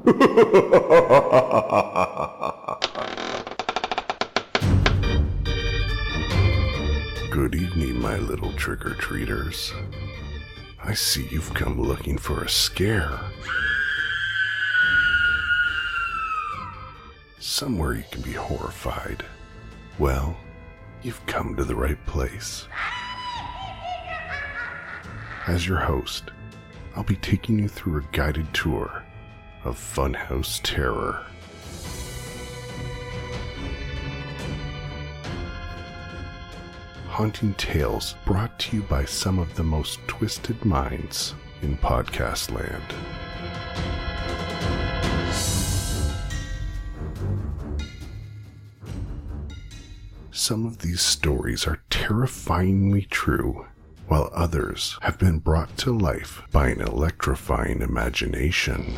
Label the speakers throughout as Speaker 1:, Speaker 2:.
Speaker 1: Good evening, my little trick-or-treaters. I see you've come looking for a scare. Somewhere you can be horrified. Well, you've come to the right place. As your host, I'll be taking you through a guided tour of Funhouse Terror. Haunting tales brought to you by some of the most twisted minds in podcast land. Some of these stories are terrifyingly true, while others have been brought to life by an electrifying imagination.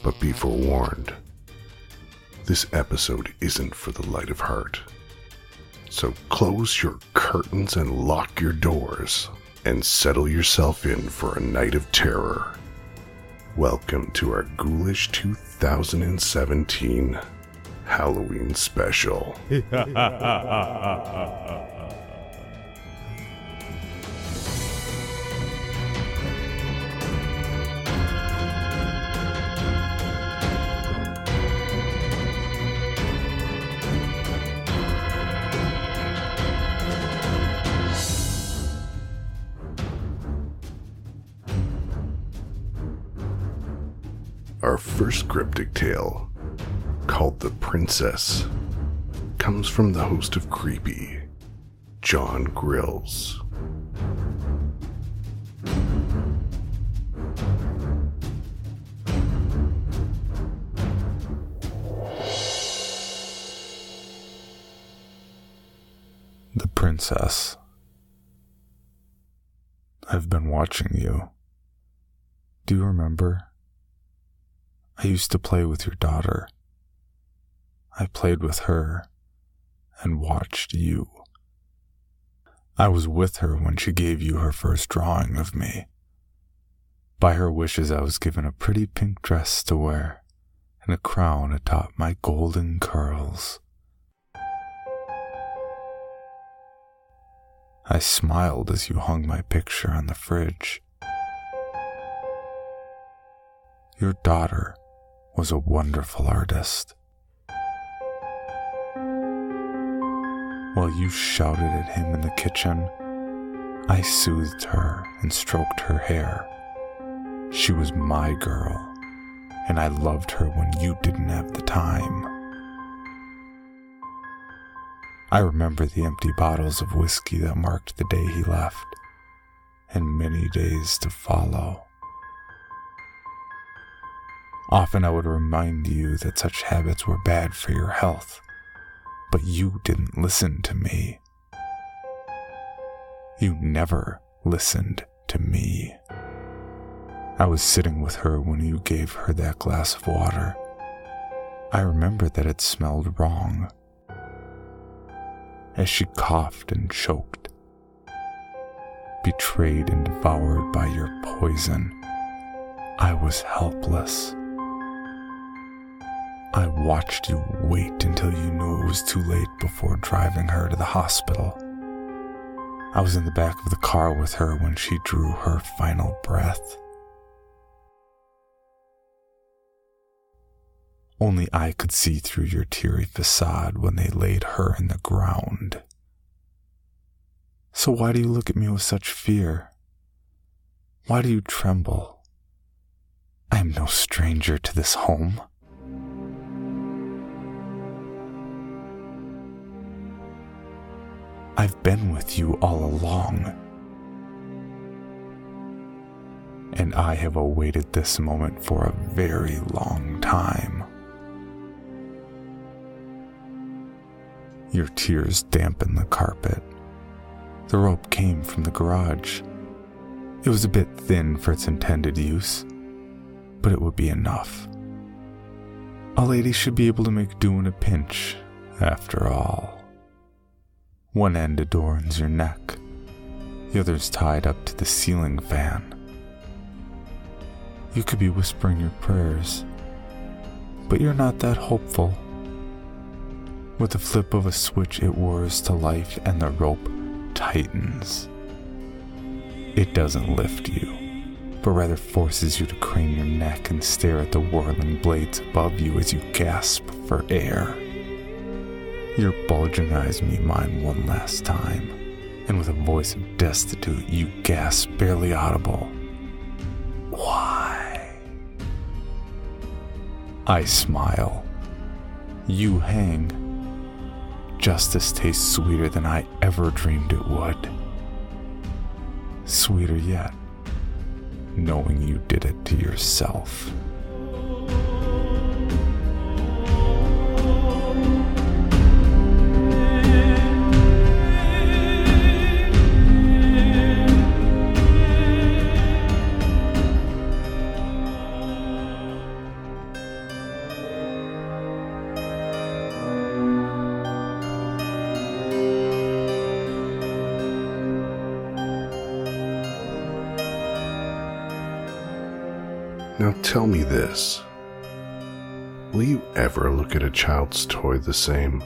Speaker 1: But be forewarned, this episode isn't for the light of heart. So close your curtains and lock your doors and settle yourself in for a night of terror. Welcome to our Ghoulish 2017 Halloween special. Our first cryptic tale, called The Princess, comes from the host of Creepy, John Grills.
Speaker 2: The Princess. I've been watching you. Do you remember? I used to play with your daughter. I played with her and watched you. I was with her when she gave you her first drawing of me. By her wishes, I was given a pretty pink dress to wear and a crown atop my golden curls. I smiled as you hung my picture on the fridge. Your daughter was a wonderful artist. While you shouted at him in the kitchen, I soothed her and stroked her hair. She was my girl, and I loved her when you didn't have the time. I remember the empty bottles of whiskey that marked the day he left, and many days to follow. Often I would remind you that such habits were bad for your health, but you didn't listen to me. You never listened to me. I was sitting with her when you gave her that glass of water. I remember that it smelled wrong. As she coughed and choked, betrayed and devoured by your poison, I was helpless. I watched you wait until you knew it was too late before driving her to the hospital. I was in the back of the car with her when she drew her final breath. Only I could see through your teary facade when they laid her in the ground. So why do you look at me with such fear? Why do you tremble? I am no stranger to this home. I've been with you all along, and I have awaited this moment for a very long time. Your tears dampened the carpet. The rope came from the garage. It was a bit thin for its intended use, but it would be enough. A lady should be able to make do in a pinch, after all. One end adorns your neck, the other's tied up to the ceiling fan. You could be whispering your prayers, but you're not that hopeful. With the flip of a switch, it whirs to life and the rope tightens. It doesn't lift you, but rather forces you to crane your neck and stare at the whirling blades above you as you gasp for air. Your bulging eyes meet mine one last time, and with a voice of destitute, you gasp, barely audible. Why? I smile. You hang. Justice tastes sweeter than I ever dreamed it would. Sweeter yet, knowing you did it to yourself.
Speaker 1: Now tell me this. Will you ever look at a child's toy the same?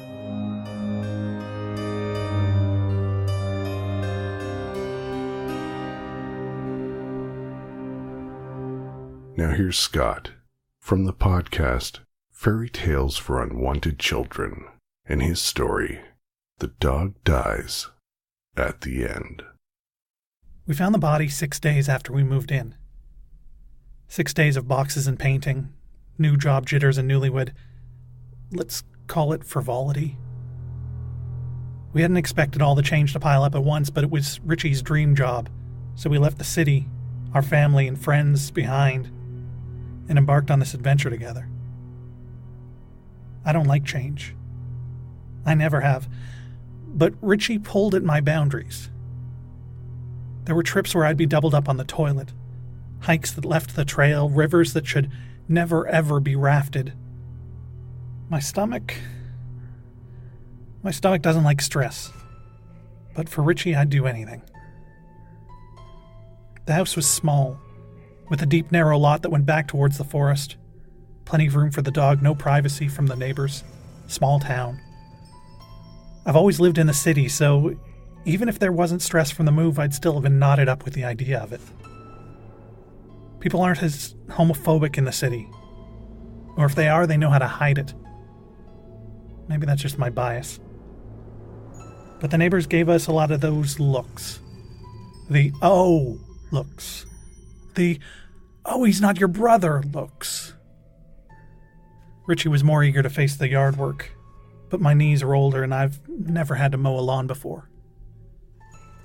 Speaker 1: Now here's Scott from the podcast Fairy Tales for Unwanted Children and his story, The Dog Dies at the End.
Speaker 3: We found the body 6 days after we moved in. 6 days of boxes and painting, new job jitters and newlywed, let's call it frivolity. We hadn't expected all the change to pile up at once, but it was Richie's dream job, so we left the city, our family and friends behind, and embarked on this adventure together. I don't like change. I never have, but Richie pulled at my boundaries. There were trips where I'd be doubled up on the toilet, hikes that left the trail, rivers that should never ever be rafted. My stomach doesn't like stress, but for Richie I'd do anything. The house was small, with a deep narrow lot that went back towards the forest. Plenty of room for the dog, no privacy from the neighbors. Small town. I've always lived in the city, so even if there wasn't stress from the move, I'd still have been knotted up with the idea of it. People aren't as homophobic in the city. Or if they are, they know how to hide it. Maybe that's just my bias. But the neighbors gave us a lot of those looks. The "oh" looks. The "oh, he's not your brother" looks. Richie was more eager to face the yard work, but my knees are older and I've never had to mow a lawn before.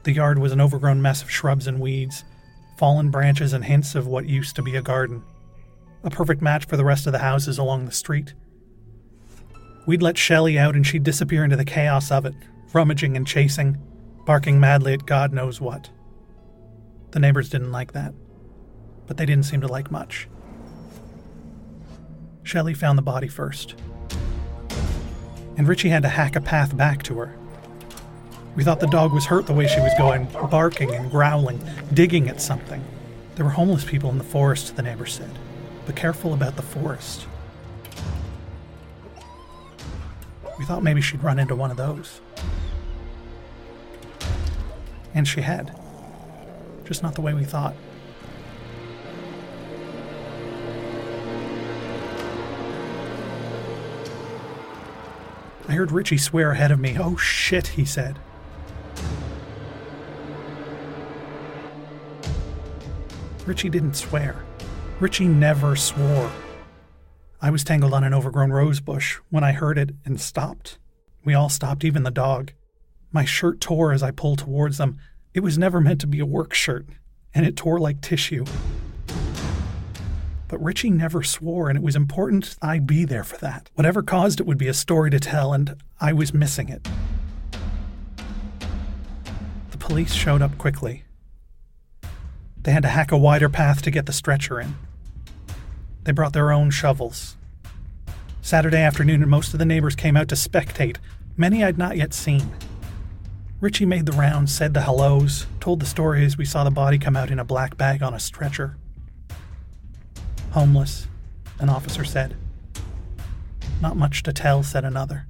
Speaker 3: The yard was an overgrown mess of shrubs and weeds, fallen branches and hints of what used to be a garden. A perfect match for the rest of the houses along the street. We'd let Shelley out and she'd disappear into the chaos of it, rummaging and chasing, barking madly at God knows what. The neighbors didn't like that, but they didn't seem to like much. Shelley found the body first, and Richie had to hack a path back to her. We thought the dog was hurt the way she was going, barking and growling, digging at something. There were homeless people in the forest, the neighbor said. Be careful about the forest. We thought maybe she'd run into one of those. And she had. Just not the way we thought. I heard Richie swear ahead of me. "Oh shit," he said. Richie didn't swear. Richie never swore. I was tangled on an overgrown rose bush when I heard it and stopped. We all stopped, even the dog. My shirt tore as I pulled towards them. It was never meant to be a work shirt, and it tore like tissue. But Richie never swore, and it was important I be there for that. Whatever caused it would be a story to tell, and I was missing it. The police showed up quickly. They had to hack a wider path to get the stretcher in. They brought their own shovels. Saturday afternoon, and most of the neighbors came out to spectate, many I'd not yet seen. Richie made the rounds, said the hellos, told the story as we saw the body come out in a black bag on a stretcher. Homeless, an officer said. Not much to tell, said another.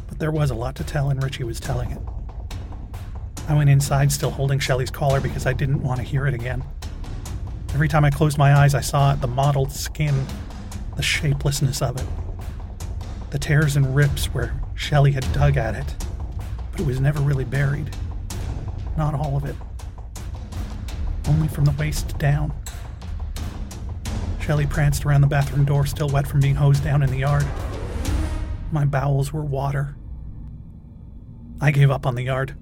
Speaker 3: But there was a lot to tell, and Richie was telling it. I went inside still holding Shelley's collar because I didn't want to hear it again. Every time I closed my eyes, I saw it, the mottled skin, the shapelessness of it. The tears and rips where Shelley had dug at it, but it was never really buried. Not all of it. Only from the waist down. Shelley pranced around the bathroom door, still wet from being hosed down in the yard. My bowels were water. I gave up on the yard.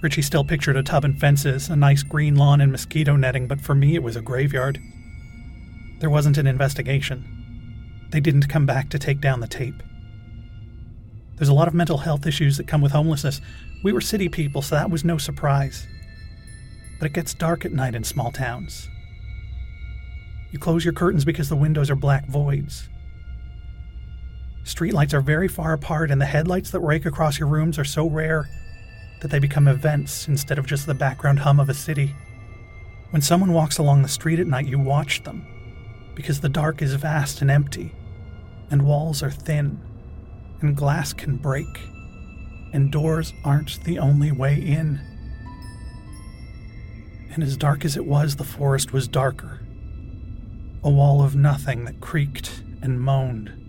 Speaker 3: Richie still pictured a tub and fences, a nice green lawn and mosquito netting, but for me it was a graveyard. There wasn't an investigation. They didn't come back to take down the tape. There's a lot of mental health issues that come with homelessness. We were city people, so that was no surprise. But it gets dark at night in small towns. You close your curtains because the windows are black voids. Streetlights are very far apart, and the headlights that rake across your rooms are so rare that they become events instead of just the background hum of a city. When someone walks along the street at night, you watch them, because the dark is vast and empty, and walls are thin, and glass can break, and doors aren't the only way in. And as dark as it was, the forest was darker. A wall of nothing that creaked and moaned.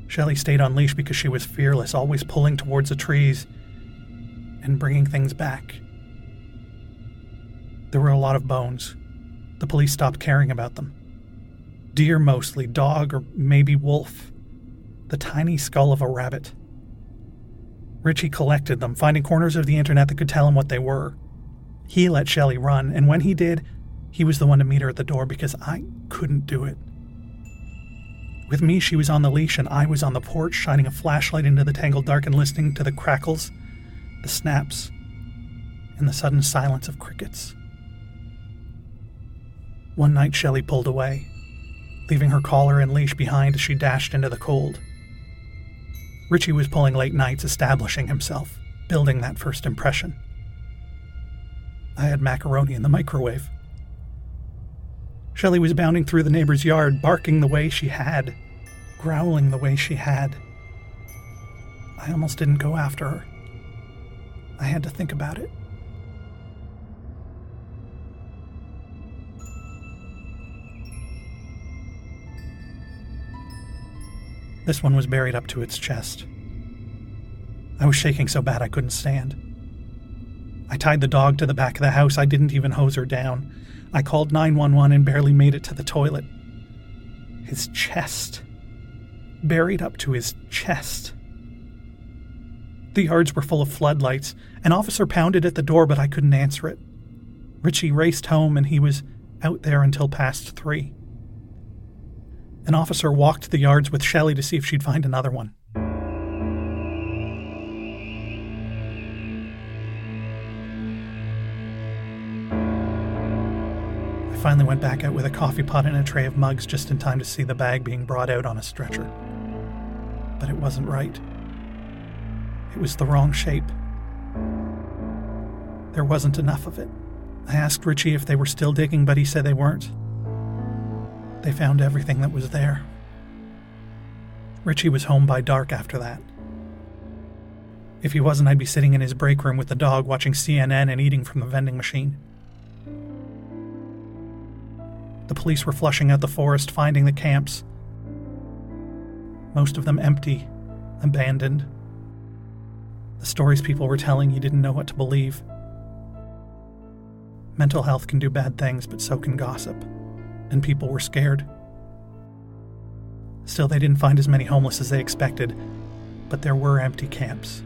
Speaker 3: Shelley stayed on leash because she was fearless, always pulling towards the trees and bringing things back. There were a lot of bones. The police stopped caring about them. Deer mostly, dog or maybe wolf. The tiny skull of a rabbit. Richie collected them, finding corners of the internet that could tell him what they were. He let Shelley run, and when he did, he was the one to meet her at the door because I couldn't do it. With me, she was on the leash and I was on the porch, shining a flashlight into the tangled dark and listening to the crackles, the snaps, and the sudden silence of crickets. One night, Shelley pulled away, leaving her collar and leash behind as she dashed into the cold. Richie was pulling late nights, establishing himself, building that first impression. I had macaroni in the microwave. Shelley was bounding through the neighbor's yard, barking the way she had, growling the way she had. I almost didn't go after her. I had to think about it. This one was buried up to its chest. I was shaking so bad I couldn't stand. I tied the dog to the back of the house. I didn't even hose her down. I called 911 and barely made it to the toilet. His chest. Buried up to his chest. The yards were full of floodlights. An officer pounded at the door, but I couldn't answer it. Richie raced home, and he was out there until past 3. An officer walked the yards with Shelley to see if she'd find another one. I finally went back out with a coffee pot and a tray of mugs just in time to see the bag being brought out on a stretcher. But it wasn't right. It was the wrong shape. There wasn't enough of it. I asked Richie if they were still digging, but he said they weren't. They found everything that was there. Richie was home by dark after that. If he wasn't, I'd be sitting in his break room with the dog watching CNN and eating from the vending machine. The police were flushing out the forest, finding the camps. Most of them empty, abandoned. The stories people were telling, you didn't know what to believe. Mental health can do bad things, but so can gossip. And people were scared. Still, they didn't find as many homeless as they expected, but there were empty camps.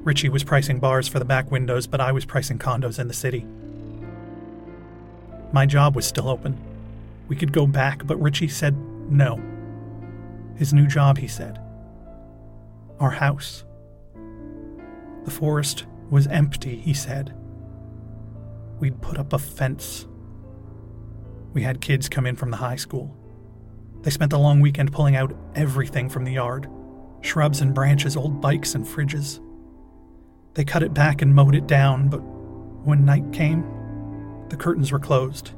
Speaker 3: Richie was pricing bars for the back windows, but I was pricing condos in the city. My job was still open. We could go back, but Richie said no. His new job, he said. Our house. The forest was empty, he said. We'd put up a fence. We had kids come in from the high school. They spent the long weekend pulling out everything from the yard. Shrubs and branches, old bikes and fridges. They cut it back and mowed it down, but When night came, the curtains were closed,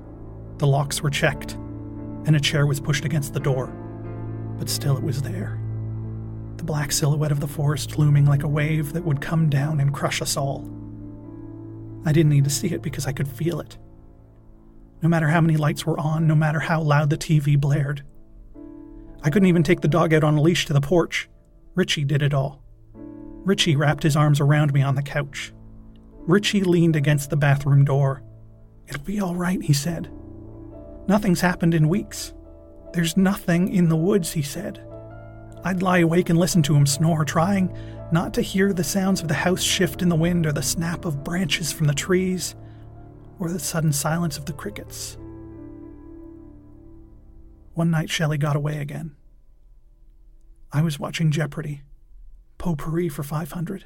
Speaker 3: the locks were checked, and a chair was pushed against the door. But still it was there. The black silhouette of the forest looming like a wave that would come down and crush us all. I didn't need to see it because I could feel it. No matter how many lights were on, no matter how loud the TV blared. I couldn't even take the dog out on a leash to the porch. Richie did it all. Richie wrapped his arms around me on the couch. Richie leaned against the bathroom door. "It'll be all right," he said. "Nothing's happened in weeks. There's nothing in the woods," he said. I'd lie awake and listen to him snore, trying not to hear the sounds of the house shift in the wind or the snap of branches from the trees or the sudden silence of the crickets. One night, Shelley got away again. I was watching Jeopardy! Potpourri for 500.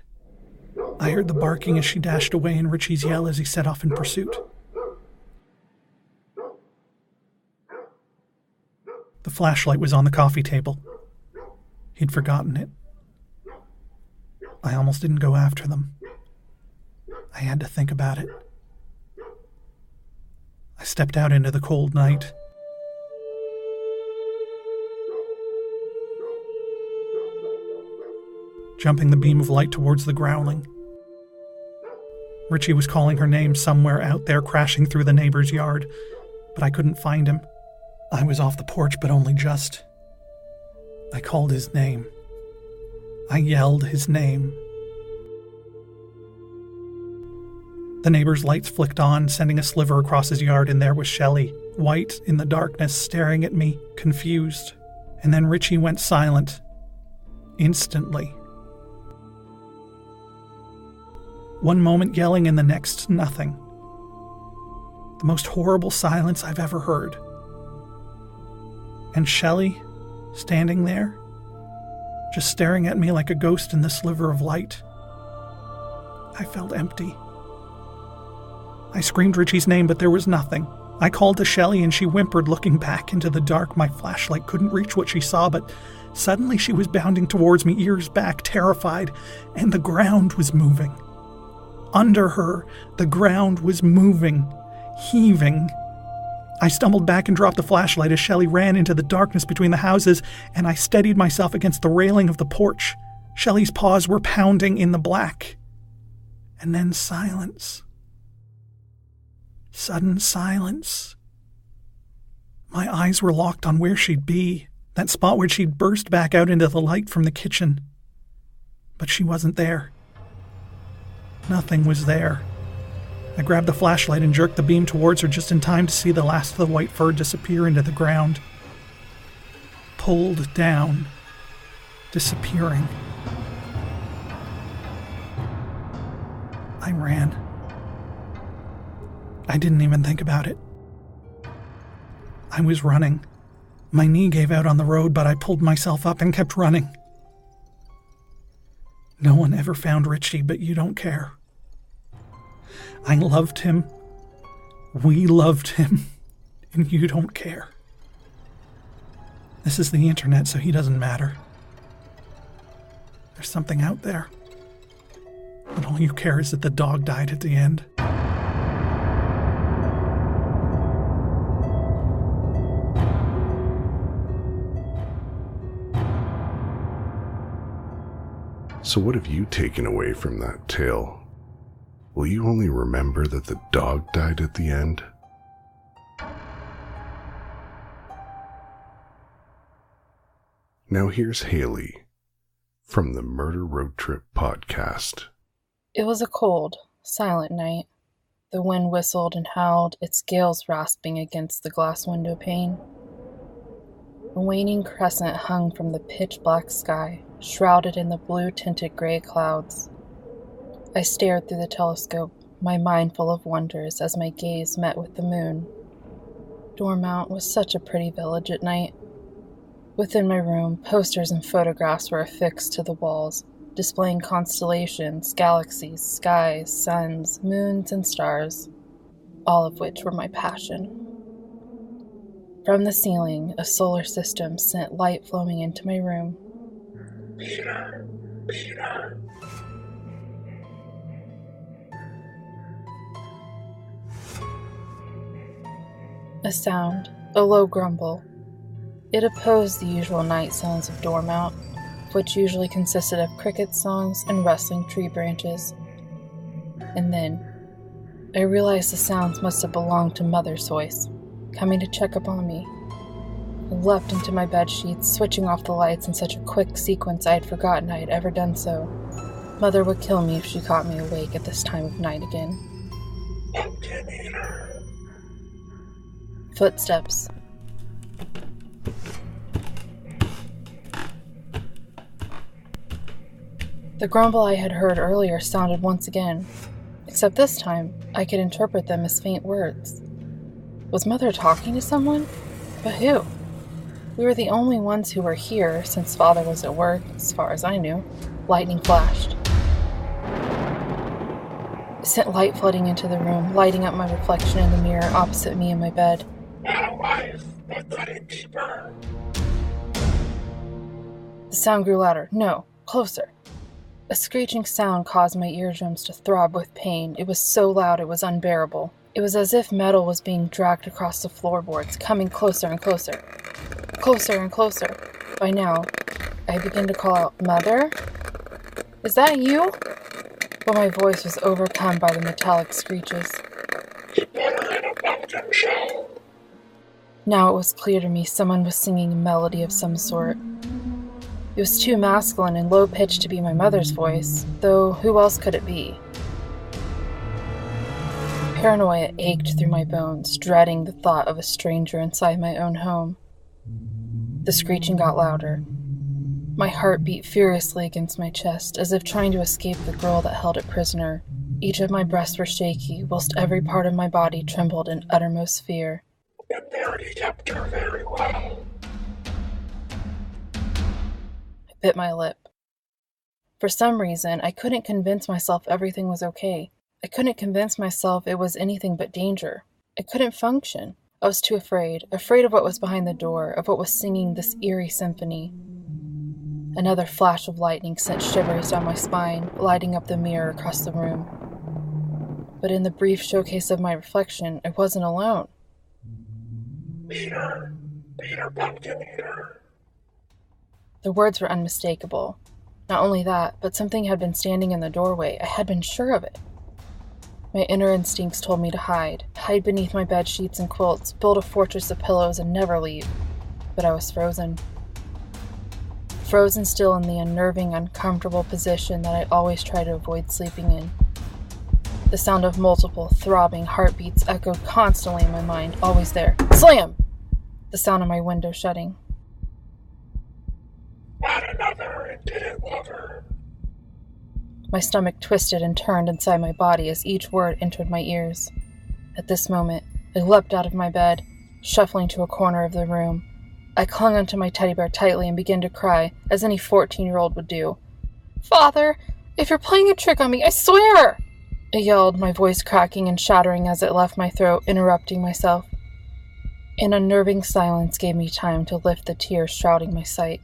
Speaker 3: I heard the barking as she dashed away and Richie's yell as he set off in pursuit. The flashlight was on the coffee table. He'd forgotten it. I almost didn't go after them. I had to think about it. I stepped out into the cold night. Jumping the beam of light towards the growling. Richie was calling her name somewhere out there, crashing through the neighbor's yard, but I couldn't find him. I was off the porch, but only just. I called his name. I yelled his name. The neighbor's lights flicked on, sending a sliver across his yard, and there was Shelley, white in the darkness, staring at me, confused. And then Richie went silent. Instantly. One moment yelling and the next nothing. The most horrible silence I've ever heard. And Shelley, standing there, just staring at me like a ghost in the sliver of light. I felt empty. I screamed Richie's name, but there was nothing. I called to Shelley and she whimpered, looking back into the dark. My flashlight couldn't reach what she saw, but suddenly she was bounding towards me, ears back, terrified, and the ground was moving. Under her, the ground was moving, heaving. I stumbled back and dropped the flashlight as Shelley ran into the darkness between the houses, and I steadied myself against the railing of the porch. Shelley's paws were pounding in the black. And then silence. Sudden silence. My eyes were locked on where she'd be, that spot where she'd burst back out into the light from the kitchen. But she wasn't there. Nothing was there. I grabbed the flashlight and jerked the beam towards her just in time to see the last of the white fur disappear into the ground. Pulled down. Disappearing. I ran. I didn't even think about it. I was running. My knee gave out on the road, but I pulled myself up and kept running. No one ever found Richie, but you don't care. I loved him. We loved him. And you don't care. This is the internet, so he doesn't matter. There's something out there. But all you care is that the dog died at the end.
Speaker 1: So what have you taken away from that tale? Will you only remember that the dog died at the end? Now here's Haley from the Murder Road Trip podcast.
Speaker 4: It was a cold, silent night. The wind whistled and howled, its gales rasping against the glass window pane. A waning crescent hung from the pitch-black sky, shrouded in the blue-tinted gray clouds. I stared through the telescope, my mind full of wonders as my gaze met with the moon. Dormont was such a pretty village at night. Within my room, posters and photographs were affixed to the walls, displaying constellations, galaxies, skies, suns, moons, and stars, all of which were my passion. From the ceiling, a solar system sent light flowing into my room. Peter. A sound, a low grumble. It opposed the usual night sounds of Dormont, which usually consisted of cricket songs and rustling tree branches. And then, I realized the sounds must have belonged to Mother's voice, coming to check up on me. I leapt into my bed sheets, switching off the lights in such a quick sequence I had forgotten I had ever done so. Mother would kill me if she caught me awake at this time of night again.
Speaker 1: Pumpkin eater.
Speaker 4: Footsteps. The grumble I had heard earlier sounded once again, except this time I could interpret them as faint words. Was Mother talking to someone? But who? We were the only ones who were here since Father was at work, as far as I knew. Lightning flashed. It sent light flooding into the room, lighting up my reflection in the mirror opposite me in my bed.
Speaker 1: My wife, but couldn't keep her.
Speaker 4: The sound grew louder. No, closer. A screeching sound caused my eardrums to throb with pain. It was so loud it was unbearable. It was as if metal was being dragged across the floorboards, coming closer and closer. Closer and closer. By now, I began to call out, "Mother? Is that you?" But my voice was overcome by the metallic screeches.
Speaker 1: Keep her in a pumpkin shell.
Speaker 4: Now it was clear to me someone was singing a melody of some sort. It was too masculine and low-pitched to be my mother's voice, though who else could it be? Paranoia ached through my bones, dreading the thought of a stranger inside my own home. The screeching got louder. My heart beat furiously against my chest, as if trying to escape the girl that held it prisoner. Each of my breasts were shaky, whilst every part of my body trembled in uttermost fear.
Speaker 1: And there he kept her very well.
Speaker 4: I bit my lip. For some reason, I couldn't convince myself everything was okay. I couldn't convince myself it was anything but danger. I couldn't function. I was too afraid of what was behind the door, of what was singing this eerie symphony. Another flash of lightning sent shivers down my spine, lighting up the mirror across the room. But in the brief showcase of my reflection, I wasn't alone.
Speaker 1: Peter Pumpkin Eater.
Speaker 4: The words were unmistakable. Not only that, but something had been standing in the doorway. I had been sure of it. My inner instincts told me to hide beneath my bed sheets and quilts, build a fortress of pillows, and never leave. But I was frozen. Frozen still in the unnerving, uncomfortable position that I always try to avoid sleeping in. The sound of multiple, throbbing heartbeats echoed constantly in my mind, always there. Slam! The sound of my window shutting.
Speaker 1: Not another and didn't love her.
Speaker 4: My stomach twisted and turned inside my body as each word entered my ears. At this moment, I leapt out of my bed, shuffling to a corner of the room. I clung onto my teddy bear tightly and began to cry, as any 14-year-old would do. "Father, if you're playing a trick on me, I swear!" I yelled, my voice cracking and shattering as it left my throat, interrupting myself. An unnerving silence gave me time to lift the tears shrouding my sight.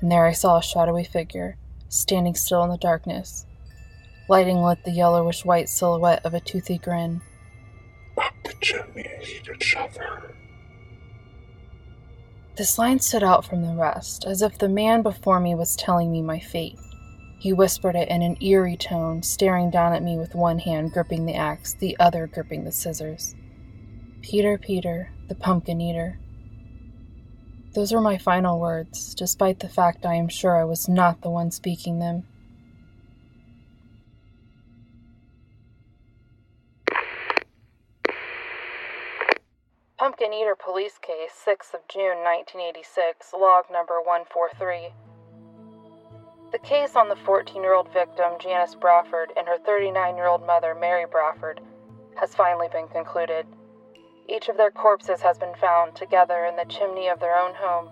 Speaker 4: And there I saw a shadowy figure, standing still in the darkness. Lighting lit the yellowish-white silhouette of a toothy grin.
Speaker 1: Up the chimney he did shove her.
Speaker 4: This line stood out from the rest, as if the man before me was telling me my fate. He whispered it in an eerie tone, staring down at me with one hand gripping the axe, the other gripping the scissors. Peter, the Pumpkin Eater. Those were my final words, despite the fact I am sure I was not the one speaking them. Pumpkin Eater Police Case, 6th of June, 1986, log number 143. The case on the 14-year-old victim, Janice Bradford, and her 39-year-old mother, Mary Bradford, has finally been concluded. Each of their corpses has been found together in the chimney of their own home.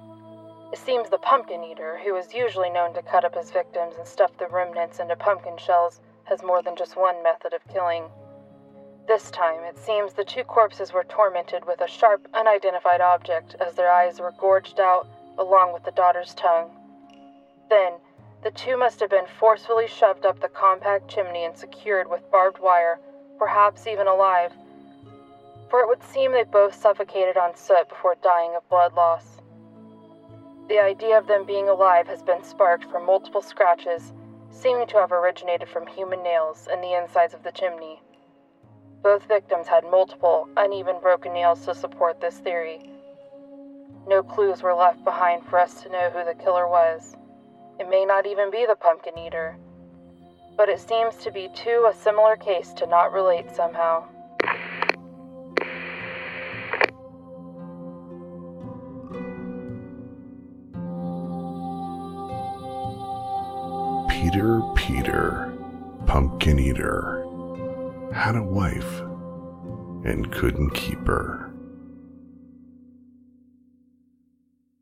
Speaker 4: It seems the Pumpkin Eater, who is usually known to cut up his victims and stuff the remnants into pumpkin shells, has more than just one method of killing. This time, it seems the two corpses were tormented with a sharp, unidentified object as their eyes were gorged out, along with the daughter's tongue. Then, the two must have been forcefully shoved up the compact chimney and secured with barbed wire, perhaps even alive. for it would seem they both suffocated on soot before dying of blood loss. The idea of them being alive has been sparked from multiple scratches, seeming to have originated from human nails in the insides of the chimney. Both victims had multiple, uneven broken nails to support this theory. No clues were left behind for us to know who the killer was. It may not even be the pumpkin eater, but it seems to be too a similar case to not relate somehow.
Speaker 1: Peter, pumpkin eater, had a wife and couldn't keep her.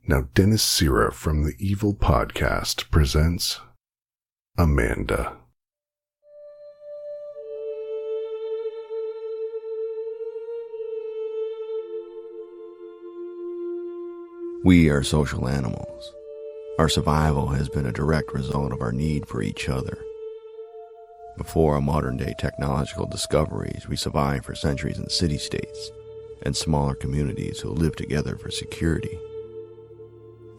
Speaker 1: Now, Dennis Sira from the Evil Podcast presents Amanda.
Speaker 5: We are social animals. Our survival has been a direct result of our need for each other. Before our modern-day technological discoveries, we survived for centuries in city-states and smaller communities who lived together for security.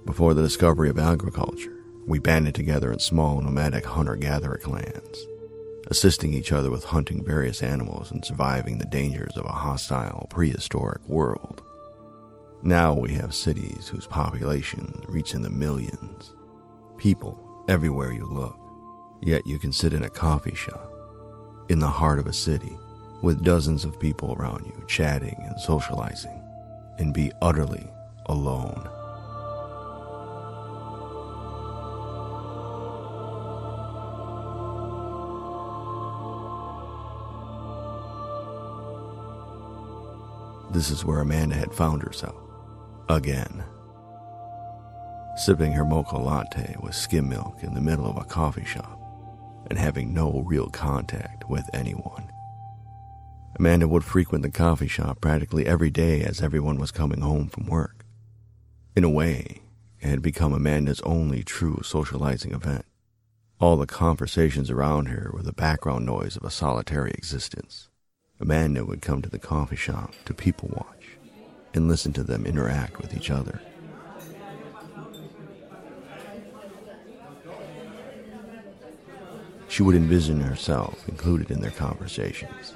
Speaker 5: Before the discovery of agriculture, we banded together in small nomadic hunter-gatherer clans, assisting each other with hunting various animals and surviving the dangers of a hostile, prehistoric world. Now we have cities whose populations reach in the millions. People everywhere you look. Yet you can sit in a coffee shop, in the heart of a city, with dozens of people around you chatting and socializing, and be utterly alone. This is where Amanda had found herself. Again. Sipping her mocha latte with skim milk in the middle of a coffee shop and having no real contact with anyone. Amanda would frequent the coffee shop practically every day as everyone was coming home from work. In a way, it had become Amanda's only true socializing event. All the conversations around her were the background noise of a solitary existence. Amanda would come to the coffee shop to people watch and listen to them interact with each other. She would envision herself included in their conversations.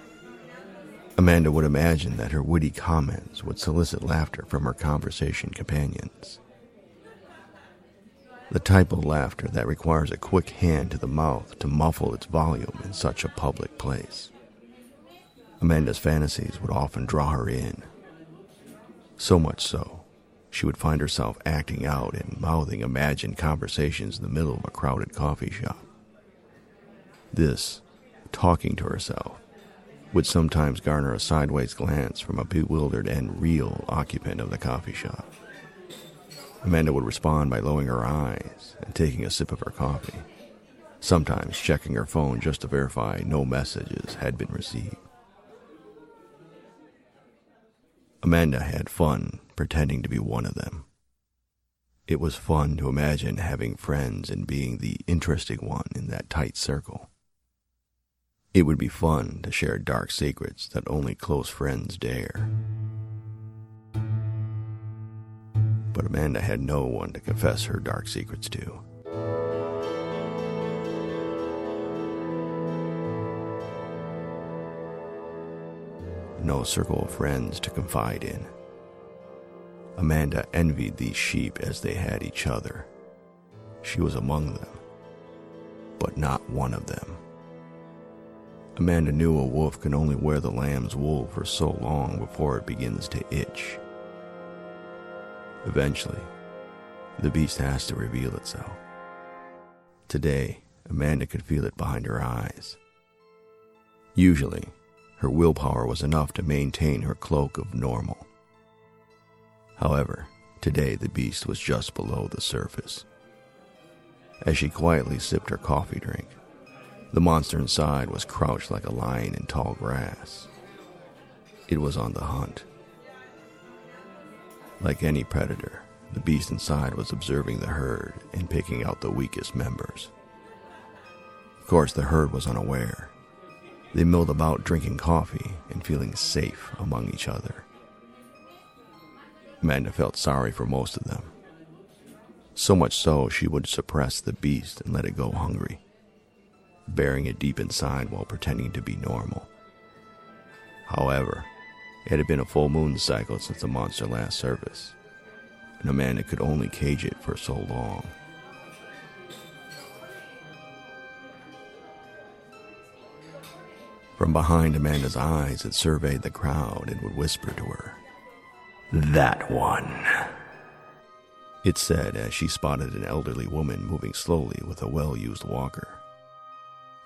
Speaker 5: Amanda would imagine that her witty comments would solicit laughter from her conversation companions. The type of laughter that requires a quick hand to the mouth to muffle its volume in such a public place. Amanda's fantasies would often draw her in. So much so, she would find herself acting out and mouthing imagined conversations in the middle of a crowded coffee shop. This, talking to herself, would sometimes garner a sideways glance from a bewildered and real occupant of the coffee shop. Amanda would respond by lowering her eyes and taking a sip of her coffee, sometimes checking her phone just to verify no messages had been received. Amanda had fun pretending to be one of them. It was fun to imagine having friends and being the interesting one in that tight circle. It would be fun to share dark secrets that only close friends dare. But Amanda had no one to confess her dark secrets to. No circle of friends to confide in. Amanda envied these sheep as they had each other. She was among them, but not one of them. Amanda knew a wolf can only wear the lamb's wool for so long before it begins to itch. Eventually, the beast has to reveal itself. Today, Amanda could feel it behind her eyes. Usually, her willpower was enough to maintain her cloak of normal. However, today the beast was just below the surface. As she quietly sipped her coffee drink, the monster inside was crouched like a lion in tall grass. It was on the hunt. Like any predator, the beast inside was observing the herd and picking out the weakest members. Of course, the herd was unaware. They milled about drinking coffee and feeling safe among each other. Amanda felt sorry for most of them. So much so she would suppress the beast and let it go hungry, burying it deep inside while pretending to be normal. However, it had been a full moon cycle since the monster last surfaced, and Amanda could only cage it for so long. From behind Amanda's eyes, it surveyed the crowd and would whisper to her, "That one," it said as she spotted an elderly woman moving slowly with a well-used walker.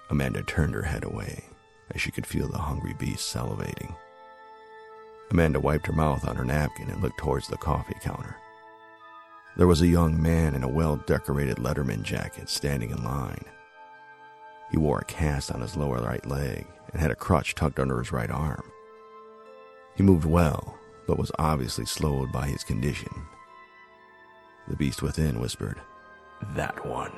Speaker 5: Amanda turned her head away as she could feel the hungry beast salivating. Amanda wiped her mouth on her napkin and looked towards the coffee counter. There was a young man in a well-decorated Letterman jacket standing in line. He wore a cast on his lower right leg and had a crutch tucked under his right arm. He moved well, but was obviously slowed by his condition. The beast within whispered, "That one."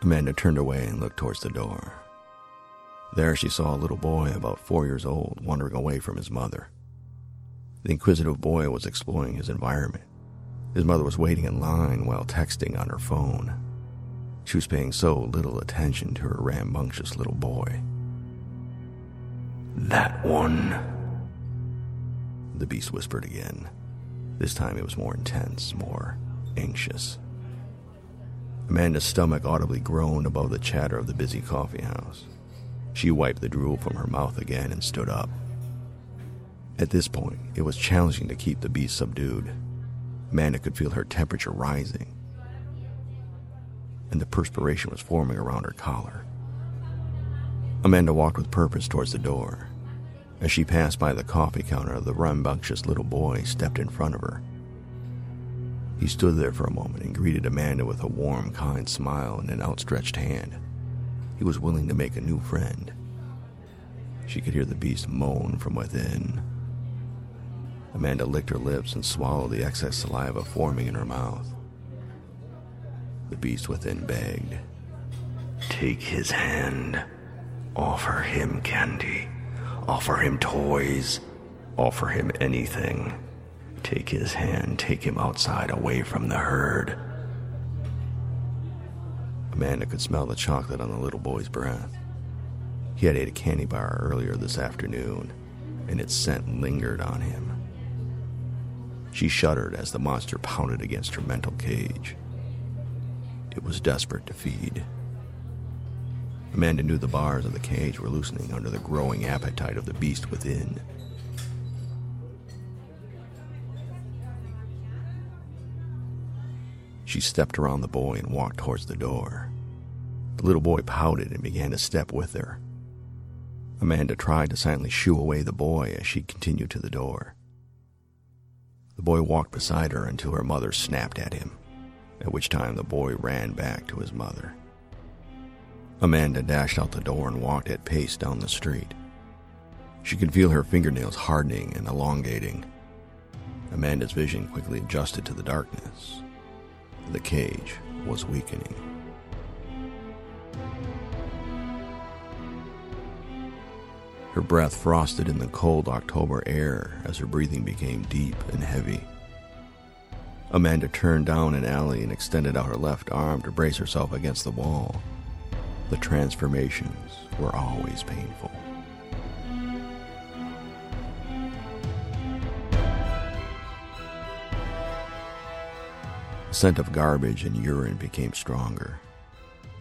Speaker 5: Amanda turned away and looked towards the door. There she saw a little boy about 4 years old wandering away from his mother. The inquisitive boy was exploring his environment. His mother was waiting in line while texting on her phone. She was paying so little attention to her rambunctious little boy. "That one," the beast whispered again. This time it was more intense, more anxious. Amanda's stomach audibly groaned above the chatter of the busy coffee house. She wiped the drool from her mouth again and stood up. At this point, it was challenging to keep the beast subdued. Amanda could feel her temperature rising, and the perspiration was forming around her collar. Amanda walked with purpose towards the door. As she passed by the coffee counter, the rambunctious little boy stepped in front of her. He stood there for a moment and greeted Amanda with a warm, kind smile and an outstretched hand. He was willing to make a new friend. She could hear the beast moan from within. Amanda licked her lips and swallowed the excess saliva forming in her mouth. The beast within begged, "Take his hand. Offer him candy. Offer him toys. Offer him anything. Take his hand. Take him outside away from the herd." Amanda could smell the chocolate on the little boy's breath. He had ate a candy bar earlier this afternoon, and its scent lingered on him. She shuddered as the monster pounded against her mental cage. It was desperate to feed. Amanda knew the bars of the cage were loosening under the growing appetite of the beast within. She stepped around the boy and walked towards the door. The little boy pouted and began to step with her. Amanda tried to silently shoo away the boy as she continued to the door. The boy walked beside her until her mother snapped at him, at which time the boy ran back to his mother. Amanda dashed out the door and walked at pace down the street. She could feel her fingernails hardening and elongating. Amanda's vision quickly adjusted to the darkness. The cage was weakening. Her breath frosted in the cold October air as her breathing became deep and heavy. Amanda turned down an alley and extended out her left arm to brace herself against the wall. The transformations were always painful. The scent of garbage and urine became stronger.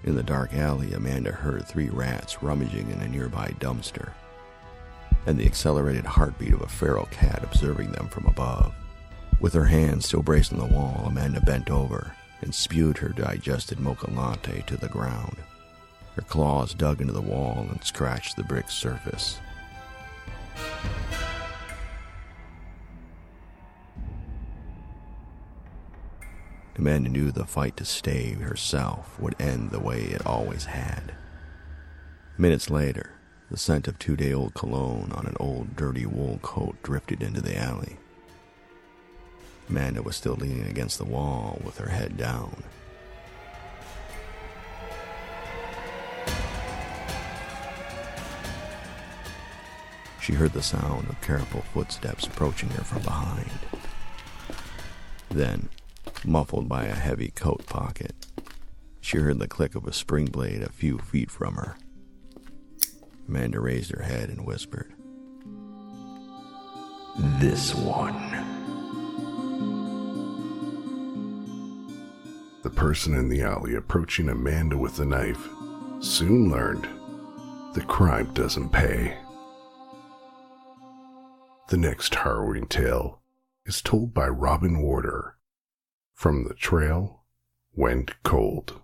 Speaker 5: In the dark alley, Amanda heard 3 rats rummaging in a nearby dumpster, and the accelerated heartbeat of a feral cat observing them from above. With her hands still braced on the wall, Amanda bent over and spewed her digested mocha latte to the ground. Her claws dug into the wall and scratched the brick surface. Amanda knew the fight to stay herself would end the way it always had. Minutes later, the scent of 2-day-old cologne on an old dirty wool coat drifted into the alley. Amanda was still leaning against the wall with her head down. she heard the sound of careful footsteps approaching her from behind. Then, muffled by a heavy coat pocket, she heard the click of a spring blade a few feet from her. Amanda raised her head and whispered, "This one."
Speaker 1: The person in the alley approaching Amanda with a knife soon learned that crime doesn't pay. The next harrowing tale is told by Robin Warder from The Trail Went Cold.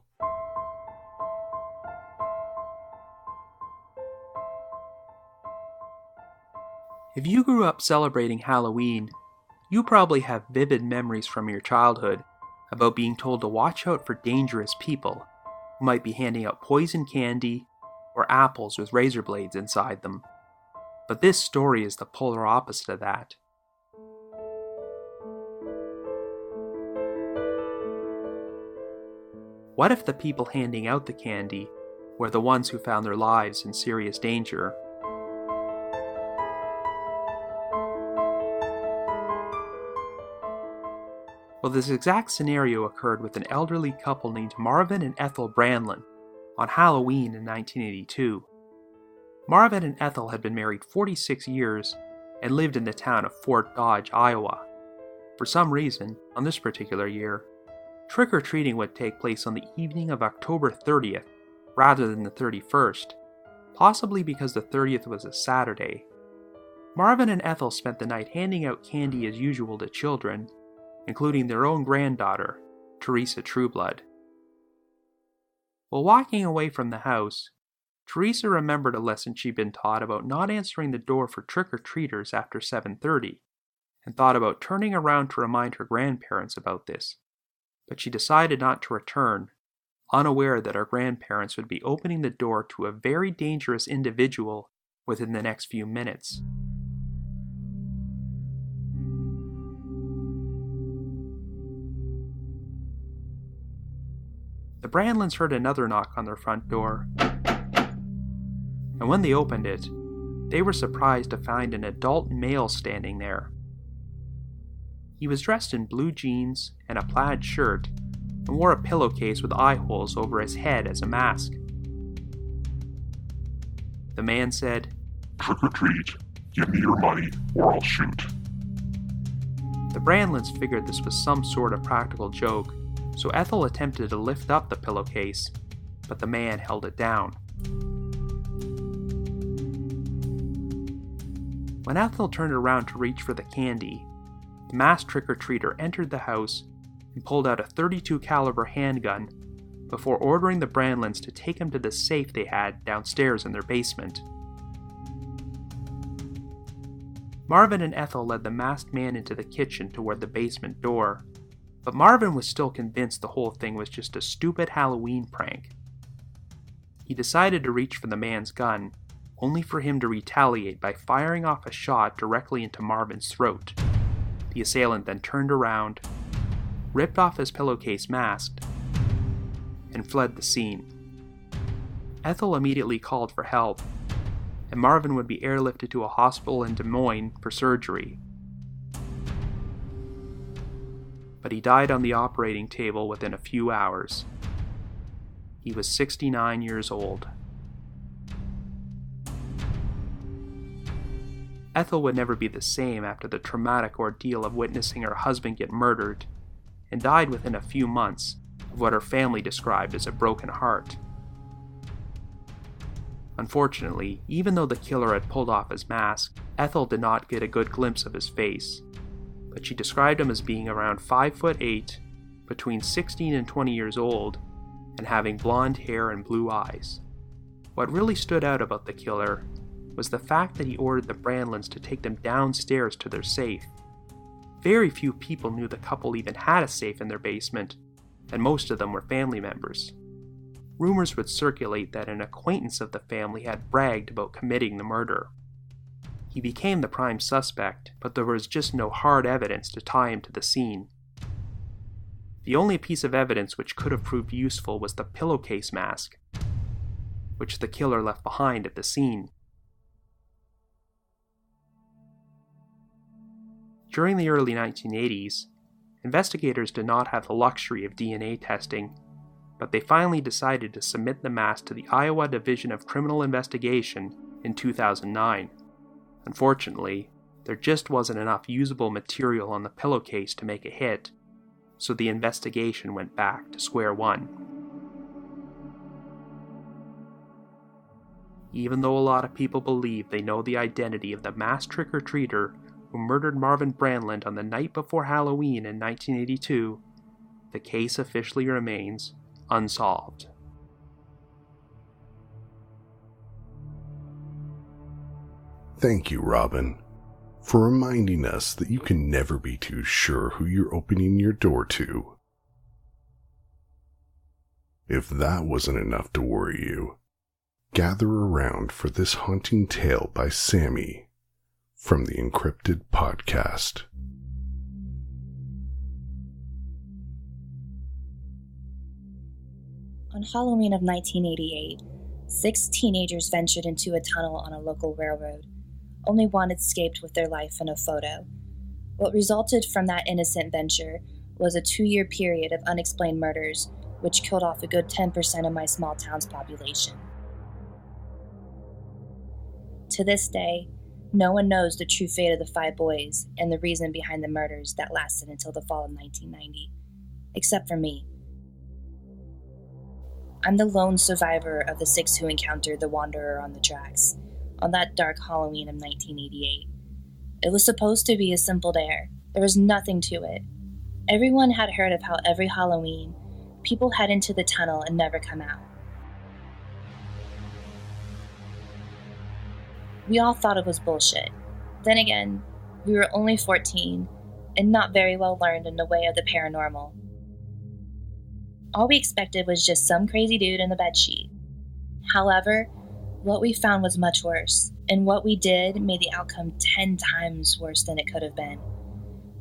Speaker 6: If you grew up celebrating Halloween, you probably have vivid memories from your childhood about being told to watch out for dangerous people who might be handing out poison candy or apples with razor blades inside them. But this story is the polar opposite of that. What if the people handing out the candy were the ones who found their lives in serious danger? Well, this exact scenario occurred with an elderly couple named Marvin and Ethel Brandlin on Halloween in 1982. Marvin and Ethel had been married 46 years and lived in the town of Fort Dodge, Iowa. For some reason, on this particular year, trick-or-treating would take place on the evening of October 30th rather than the 31st, possibly because the 30th was a Saturday. Marvin and Ethel spent the night handing out candy as usual to children, including their own granddaughter, Teresa Trueblood. While walking away from the house, Teresa remembered a lesson she'd been taught about not answering the door for trick-or-treaters after 7:30, and thought about turning around to remind her grandparents about this. But she decided not to return, unaware that her grandparents would be opening the door to a very dangerous individual within the next few minutes. The Brandlins heard another knock on their front door, and when they opened it, they were surprised to find an adult male standing there. He was dressed in blue jeans and a plaid shirt, and wore a pillowcase with eye holes over his head as a mask. The man said,
Speaker 7: "Trick or treat, give me your money or I'll shoot."
Speaker 6: The Brandlins figured this was some sort of practical joke, so Ethel attempted to lift up the pillowcase, but the man held it down. When Ethel turned around to reach for the candy, the masked trick-or-treater entered the house and pulled out a .32 caliber handgun before ordering the Brandlins to take him to the safe they had downstairs in their basement. Marvin and Ethel led the masked man into the kitchen toward the basement door, but Marvin was still convinced the whole thing was just a stupid Halloween prank. He decided to reach for the man's gun, only for him to retaliate by firing off a shot directly into Marvin's throat. The assailant then turned around, ripped off his pillowcase mask, and fled the scene. Ethel immediately called for help, and Marvin would be airlifted to a hospital in Des Moines for surgery. But he died on the operating table within a few hours. He was 69 years old. Ethel would never be the same after the traumatic ordeal of witnessing her husband get murdered, and died within a few months of what her family described as a broken heart. Unfortunately, even though the killer had pulled off his mask, Ethel did not get a good glimpse of his face, but she described him as being around 5'8", between 16 and 20 years old, and having blonde hair and blue eyes. What really stood out about the killer was the fact that he ordered the Brandlins to take them downstairs to their safe. Very few people knew the couple even had a safe in their basement, and most of them were family members. Rumors would circulate that an acquaintance of the family had bragged about committing the murder. He became the prime suspect, but there was just no hard evidence to tie him to the scene. The only piece of evidence which could have proved useful was the pillowcase mask, which the killer left behind at the scene. During the early 1980s, investigators did not have the luxury of DNA testing, but they finally decided to submit the mass to the Iowa Division of Criminal Investigation in 2009. Unfortunately, there just wasn't enough usable material on the pillowcase to make a hit, so the investigation went back to square one. Even though a lot of people believe they know the identity of the mass trick-or-treater who murdered Marvin Brandland on the night before Halloween in 1982, the case officially remains unsolved.
Speaker 1: Thank you, Robin, for reminding us that you can never be too sure who you're opening your door to. If that wasn't enough to worry you, gather around for this haunting tale by Sammy from the Encrypted Podcast.
Speaker 8: On Halloween of 1988, 6 teenagers ventured into a tunnel on a local railroad. Only one escaped with their life in a photo. What resulted from that innocent venture was a 2-year period of unexplained murders, which killed off a good 10% of my small town's population. To this day, no one knows the true fate of the 5 boys and the reason behind the murders that lasted until the fall of 1990, except for me. I'm the lone survivor of the 6 who encountered the Wanderer on the tracks on that dark Halloween of 1988. It was supposed to be a simple dare. There was nothing to it. Everyone had heard of how every Halloween, people head into the tunnel and never come out. We all thought it was bullshit. Then again, we were only 14 and not very well learned in the way of the paranormal. All we expected was just some crazy dude in a bedsheet. However, what we found was much worse, and what we did made the outcome 10 times worse than it could have been.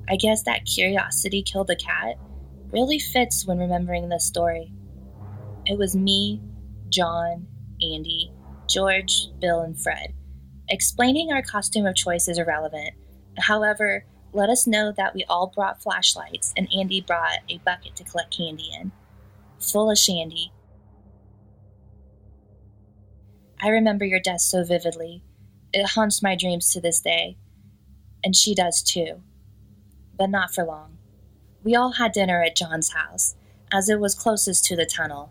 Speaker 8: I guess that curiosity killed the cat really fits when remembering this story. It was me, John, Andy, George, Bill, and Fred. Explaining our costume of choice is irrelevant. However, let us know that we all brought flashlights and Andy brought a bucket to collect candy in, full of shandy. I remember your death so vividly. It haunts my dreams to this day. And she does too. But not for long. We all had dinner at John's house, as it was closest to the tunnel.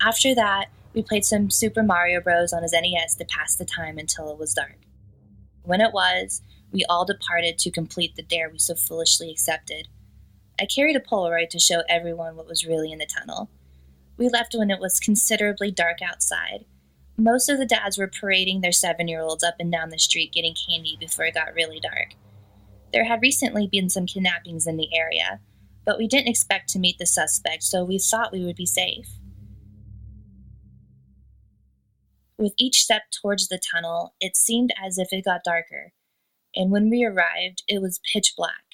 Speaker 8: After that, we played some Super Mario Bros. On his NES to pass the time until it was dark. When it was, we all departed to complete the dare we so foolishly accepted. I carried a Polaroid to show everyone what was really in the tunnel. We left when it was considerably dark outside. Most of the dads were parading their 7-year-olds up and down the street getting candy before it got really dark. There had recently been some kidnappings in the area, but we didn't expect to meet the suspect, so we thought we would be safe. With each step towards the tunnel, it seemed as if it got darker, and when we arrived, it was pitch black,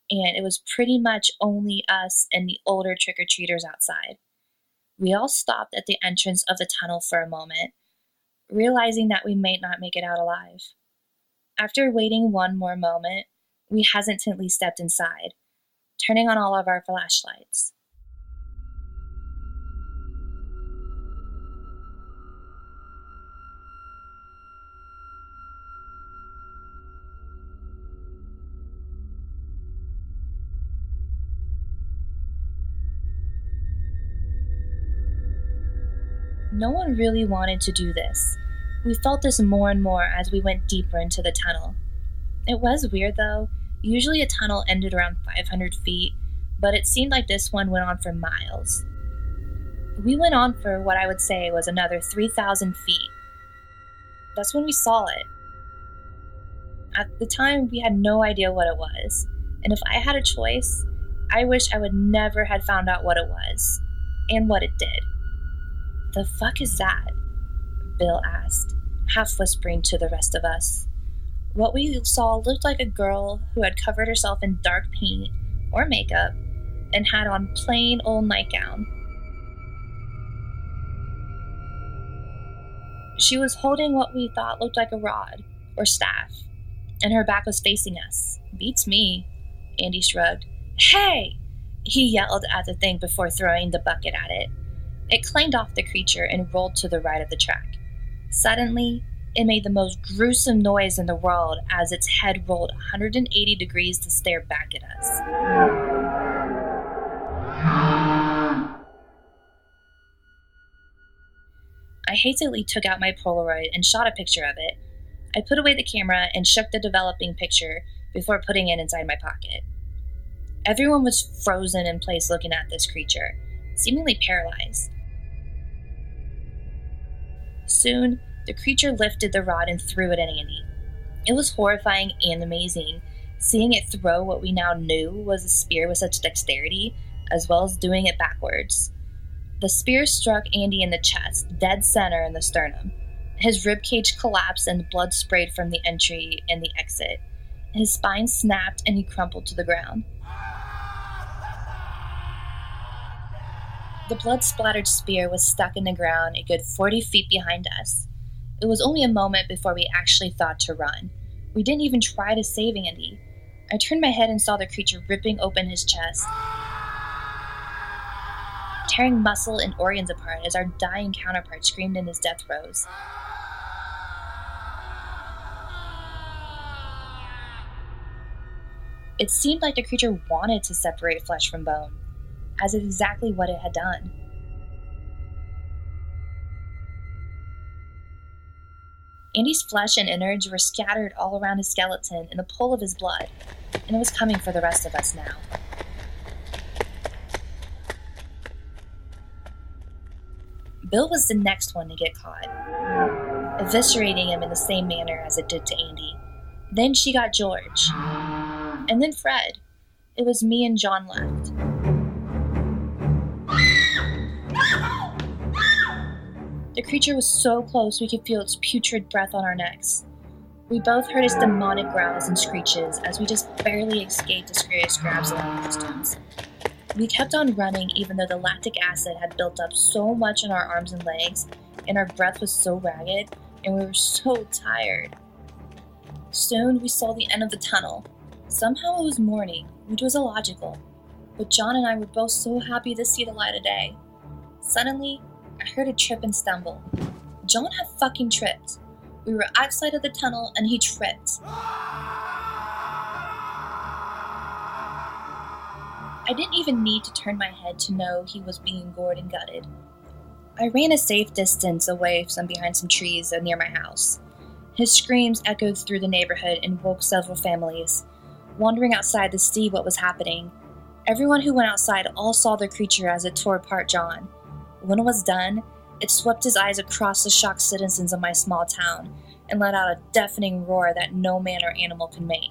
Speaker 8: and it was pretty much only us and the older trick-or-treaters outside. We all stopped at the entrance of the tunnel for a moment, realizing that we might not make it out alive. After waiting one more moment, we hesitantly stepped inside, turning on all of our flashlights. No one really wanted to do this. We felt this more and more as we went deeper into the tunnel. It was weird though. Usually a tunnel ended around 500 feet, but it seemed like this one went on for miles. We went on for what I would say was another 3,000 feet. That's when we saw it. At the time, we had no idea what it was, and if I had a choice, I wish I would never had found out what it was, and what it did. "The fuck is that?" Bill asked, half whispering to the rest of us. What we saw looked like a girl who had covered herself in dark paint or makeup and had on plain old nightgown. She was holding what we thought looked like a rod or staff. and her back was facing us. Beats me, Andy shrugged. Hey! He yelled at the thing before throwing the bucket at it. It clanged off the creature and rolled to the right of the track. Suddenly, it made the most gruesome noise in the world as its head rolled 180 degrees to stare back at us. I hastily took out my Polaroid and shot a picture of it. I put away the camera and shook the developing picture before putting it inside my pocket. Everyone was frozen in place looking at this creature, seemingly paralyzed. Soon, the creature lifted the rod and threw it at Andy. It was horrifying and amazing, seeing it throw what we now knew was a spear with such dexterity, as well as doing it backwards. The spear struck Andy in the chest, dead center in the sternum. His ribcage collapsed and blood sprayed from the entry and the exit. His spine snapped and he crumpled to the ground. The blood-splattered spear was stuck in the ground a good 40 feet behind us. It was only a moment before we actually thought to run. We didn't even try to save Andy. I turned my head and saw the creature ripping open his chest, tearing muscle and organs apart as our dying counterpart screamed in his death throes. It seemed like the creature wanted to separate flesh from bone, as is exactly what it had done. Andy's flesh and innards were scattered all around his skeleton in the pool of his blood, and it was coming for the rest of us now. Bill was the next one to get caught, eviscerating him in the same manner as it did to Andy. Then she got George. And then Fred. It was me and John left. The creature was so close we could feel its putrid breath on our necks. We both heard its demonic growls and screeches as we just barely escaped the scariest grabs in our costumes. We kept on running even though the lactic acid had built up so much in our arms and legs, and our breath was so ragged, and we were so tired. Soon we saw the end of the tunnel. Somehow it was morning, which was illogical, but John and I were both so happy to see the light of day. Suddenly, I heard a trip and stumble. John had fucking tripped. We were outside of the tunnel and he tripped. I didn't even need to turn my head to know he was being gored and gutted. I ran a safe distance away from behind some trees near my house. His screams echoed through the neighborhood and woke several families, wandering outside to see what was happening. Everyone who went outside all saw the creature as it tore apart John. When it was done, it swept his eyes across the shocked citizens of my small town and let out a deafening roar that no man or animal could make.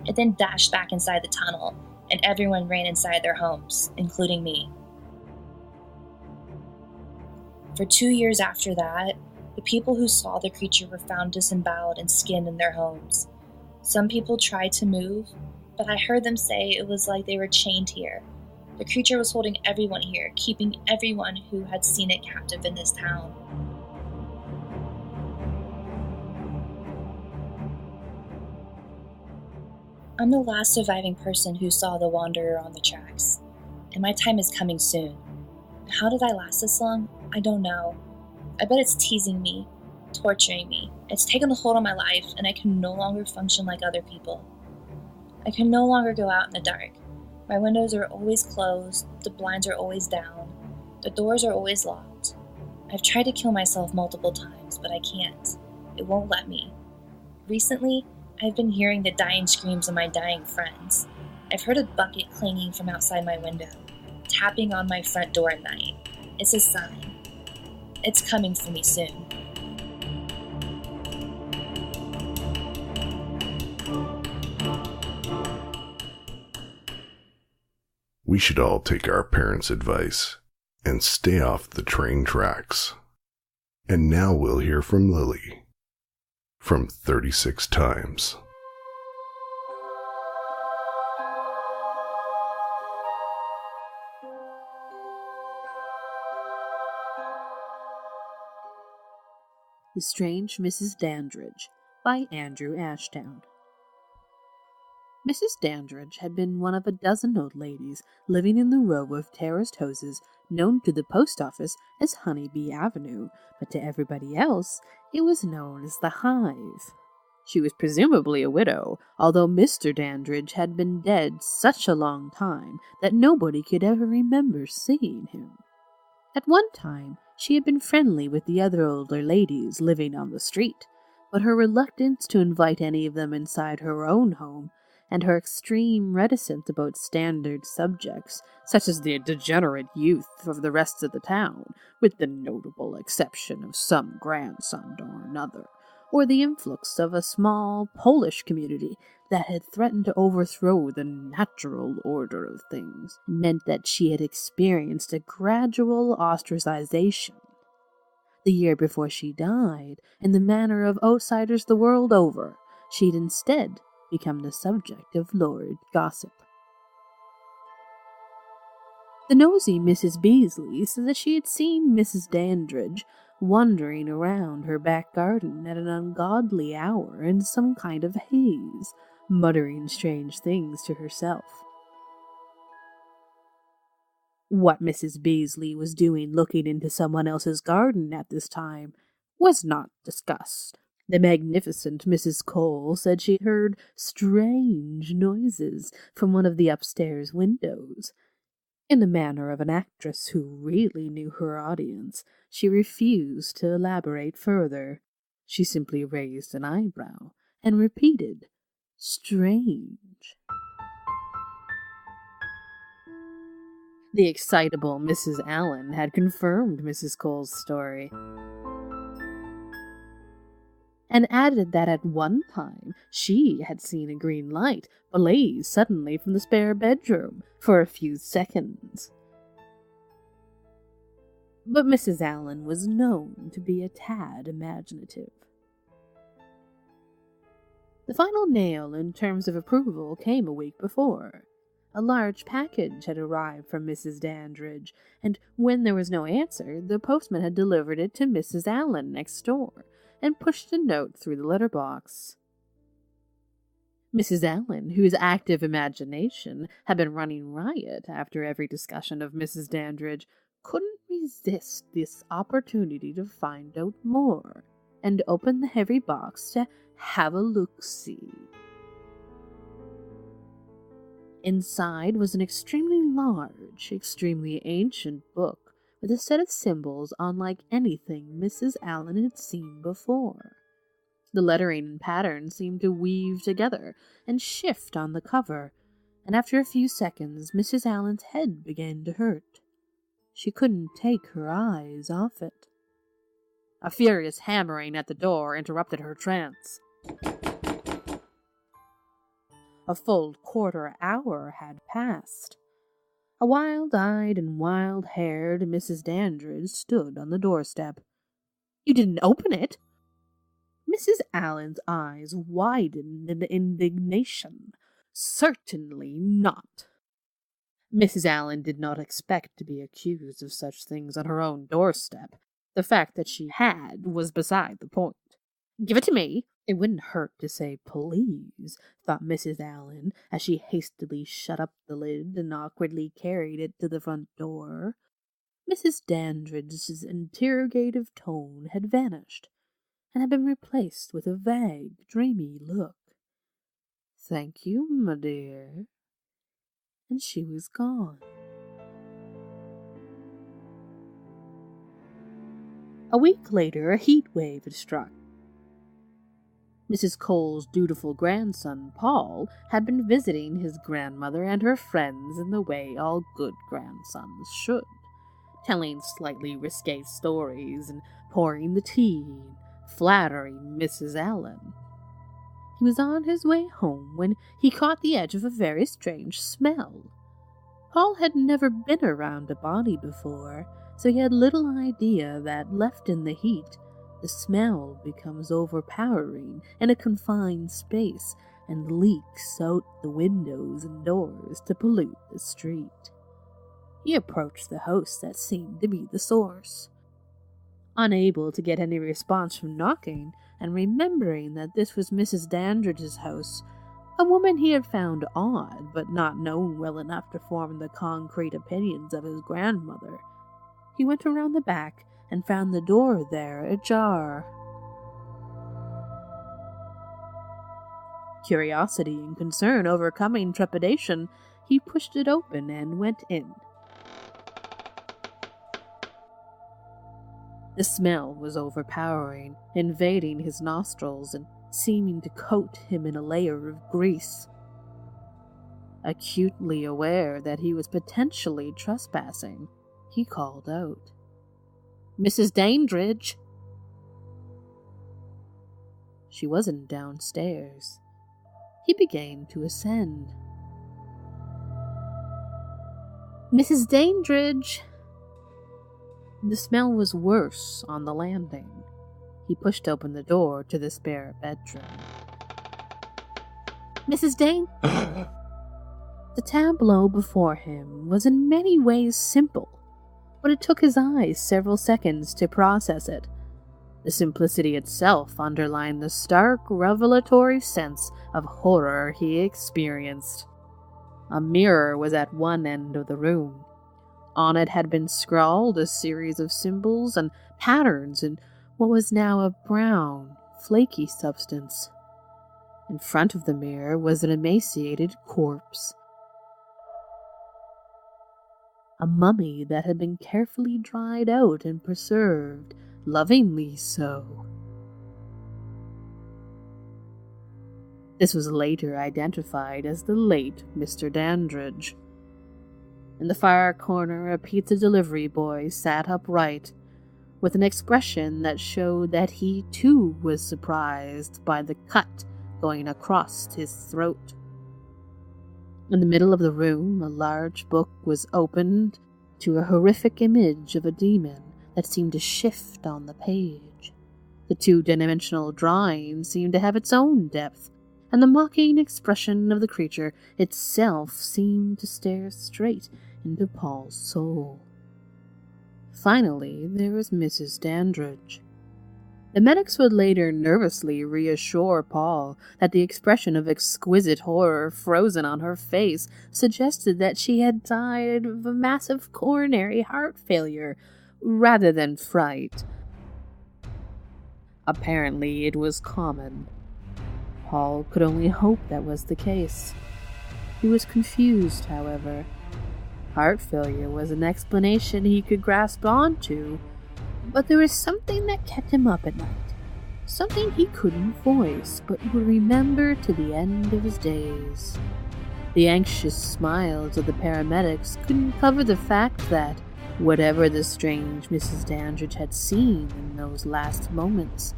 Speaker 8: It then dashed back inside the tunnel, and everyone ran inside their homes, including me. For 2 years after that, the people who saw the creature were found disemboweled and skinned in their homes. Some people tried to move, but I heard them say it was like they were chained here. The creature was holding everyone here, keeping everyone who had seen it captive in this town. I'm the last surviving person who saw the Wanderer on the tracks, and my time is coming soon. How did I last this long? I don't know. I bet it's teasing me, torturing me. It's taken a hold on my life, and I can no longer function like other people. I can no longer go out in the dark. My windows are always closed, the blinds are always down, the doors are always locked. I've tried to kill myself multiple times, but I can't. It won't let me. Recently, I've been hearing the dying screams of my dying friends. I've heard a bucket clanging from outside my window, tapping on my front door at night. It's a sign. It's coming for me soon.
Speaker 1: We should all take our parents' advice and stay off the train tracks. And now we'll hear from Lily from 36 Times.
Speaker 9: The Strange Mrs. Dandridge by Andrew Ashdown. Mrs. Dandridge had been one of a dozen old ladies living in the row of terraced houses known to the post office as Honeybee Avenue, but to everybody else it was known as the Hive. She was presumably a widow, although Mr. Dandridge had been dead such a long time that nobody could ever remember seeing him. At one time, she had been friendly with the other older ladies living on the street, but her reluctance to invite any of them inside her own home, and her extreme reticence about standard subjects, such as the degenerate youth of the rest of the town, with the notable exception of some grandson or another, or the influx of a small Polish community that had threatened to overthrow the natural order of things, meant that she had experienced a gradual ostracization. The year before she died, in the manner of outsiders the world over, she'd instead become the subject of lurid gossip. The nosy Mrs. Beasley said that she had seen Mrs. Dandridge wandering around her back garden at an ungodly hour in some kind of haze, muttering strange things to herself. What Mrs. Beasley was doing looking into someone else's garden at this time was not discussed. The magnificent Mrs. Cole said she heard strange noises from one of the upstairs windows. In the manner of an actress who really knew her audience, she refused to elaborate further. She simply raised an eyebrow and repeated, "Strange." The excitable Mrs. Allen had confirmed Mrs. Cole's story, and added that at one time she had seen a green light blaze suddenly from the spare bedroom for a few seconds. But Mrs. Allen was known to be a tad imaginative. The final nail in terms of approval came a week before. A large package had arrived from Mrs. Dandridge, and when there was no answer, the postman had delivered it to Mrs. Allen next door, and pushed a note through the letterbox. Mrs. Allen, whose active imagination had been running riot after every discussion of Mrs. Dandridge, couldn't resist this opportunity to find out more, and opened the heavy box to have a look-see. Inside was an extremely large, extremely ancient book, with a set of symbols unlike anything Mrs. Allen had seen before. The lettering and pattern seemed to weave together and shift on the cover, and after a few seconds Mrs. Allen's head began to hurt. She couldn't take her eyes off it. A furious hammering at the door interrupted her trance. A full quarter hour had passed. A wild-eyed and wild-haired Mrs. Dandridge stood on the doorstep. "You didn't open it?" Mrs. Allen's eyes widened in indignation. "Certainly not." Mrs. Allen did not expect to be accused of such things on her own doorstep. The fact that she had was beside the point. "Give it to me." It wouldn't hurt to say please, thought Mrs. Allen, as she hastily shut up the lid and awkwardly carried it to the front door. Mrs. Dandridge's interrogative tone had vanished, and had been replaced with a vague, dreamy look. "Thank you, my dear." And she was gone. A week later, a heat wave had struck. Mrs. Cole's dutiful grandson, Paul, had been visiting his grandmother and her friends in the way all good grandsons should, telling slightly risque stories and pouring the tea, flattering Mrs. Allen. He was on his way home when he caught the edge of a very strange smell. Paul had never been around a body before, so he had little idea that, left in the heat, the smell becomes overpowering in a confined space and leaks out the windows and doors to pollute the street. He approached the house that seemed to be the source. Unable to get any response from knocking, and remembering that this was Mrs. Dandridge's house, a woman he had found odd, but not known well enough to form the concrete opinions of his grandmother, he went around the back and found the door there ajar. Curiosity and concern overcoming trepidation, he pushed it open and went in. The smell was overpowering, invading his nostrils and seeming to coat him in a layer of grease. Acutely aware that he was potentially trespassing, he called out, "Mrs. Dandridge!" She wasn't downstairs. He began to ascend. "Mrs. Dandridge!" The smell was worse on the landing. He pushed open the door to the spare bedroom. "Mrs. Dane!" The tableau before him was in many ways simple, but it took his eyes several seconds to process it. The simplicity itself underlined the stark, revelatory sense of horror he experienced. A mirror was at one end of the room. On it had been scrawled a series of symbols and patterns in what was now a brown, flaky substance. In front of the mirror was an emaciated corpse. A mummy that had been carefully dried out and preserved, lovingly so. This was later identified as the late Mr. Dandridge. In the far corner, a pizza delivery boy sat upright, with an expression that showed that he too was surprised by the cut going across his throat. In the middle of the room, a large book was opened to a horrific image of a demon that seemed to shift on the page. The two-dimensional drawing seemed to have its own depth, and the mocking expression of the creature itself seemed to stare straight into Paul's soul. Finally, there was Mrs. Dandridge. The medics would later nervously reassure Paul that the expression of exquisite horror frozen on her face suggested that she had died of a massive coronary heart failure rather than fright. Apparently, it was common. Paul could only hope that was the case. He was confused, however. Heart failure was an explanation he could grasp onto, but there was something that kept him up at night. Something he couldn't voice, but would remember to the end of his days. The anxious smiles of the paramedics couldn't cover the fact that, whatever the strange Mrs. Dandridge had seen in those last moments,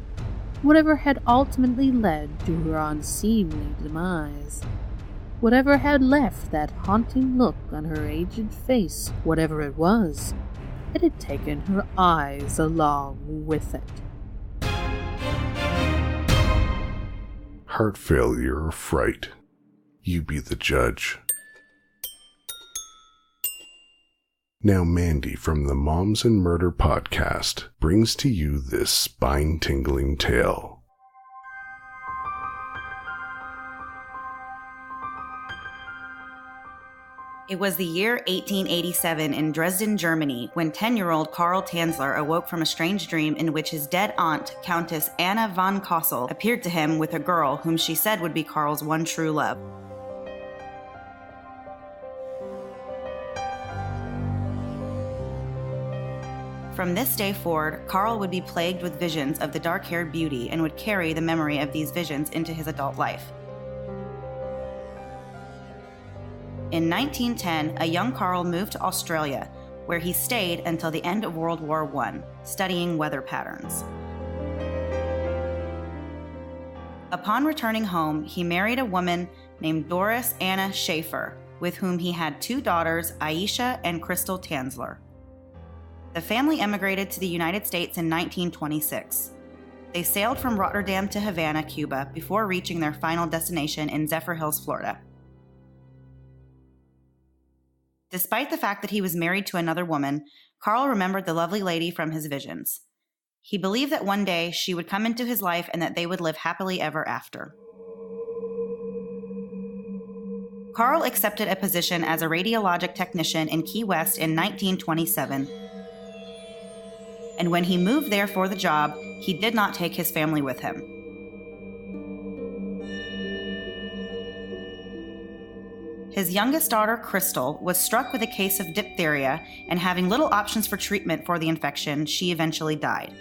Speaker 9: whatever had ultimately led to her unseemly demise, whatever had left that haunting look on her aged face, whatever it was, it had taken her eyes along with it.
Speaker 1: Heart failure or fright, you be the judge. Now Mandy from the Moms and Murder podcast brings to you this spine-tingling tale.
Speaker 10: It was the year 1887 in Dresden, Germany, when 10-year-old Karl Tanzler awoke from a strange dream in which his dead aunt, Countess Anna von Kossel, appeared to him with a girl whom she said would be Karl's one true love. From this day forward, Karl would be plagued with visions of the dark-haired beauty and would carry the memory of these visions into his adult life. In 1910, a young Karl moved to Australia, where he stayed until the end of World War I, studying weather patterns. Upon returning home, he married a woman named Doris Anna Schaefer, with whom he had 2 daughters, Aisha and Crystal Tanzler. The family emigrated to the United States in 1926. They sailed from Rotterdam to Havana, Cuba, before reaching their final destination in Zephyrhills, Florida. Despite the fact that he was married to another woman, Karl remembered the lovely lady from his visions. He believed that one day she would come into his life and that they would live happily ever after. Carl accepted a position as a radiologic technician in Key West in 1927. And when he moved there for the job, he did not take his family with him. His youngest daughter, Crystal, was struck with a case of diphtheria, and having little options for treatment for the infection, she eventually died.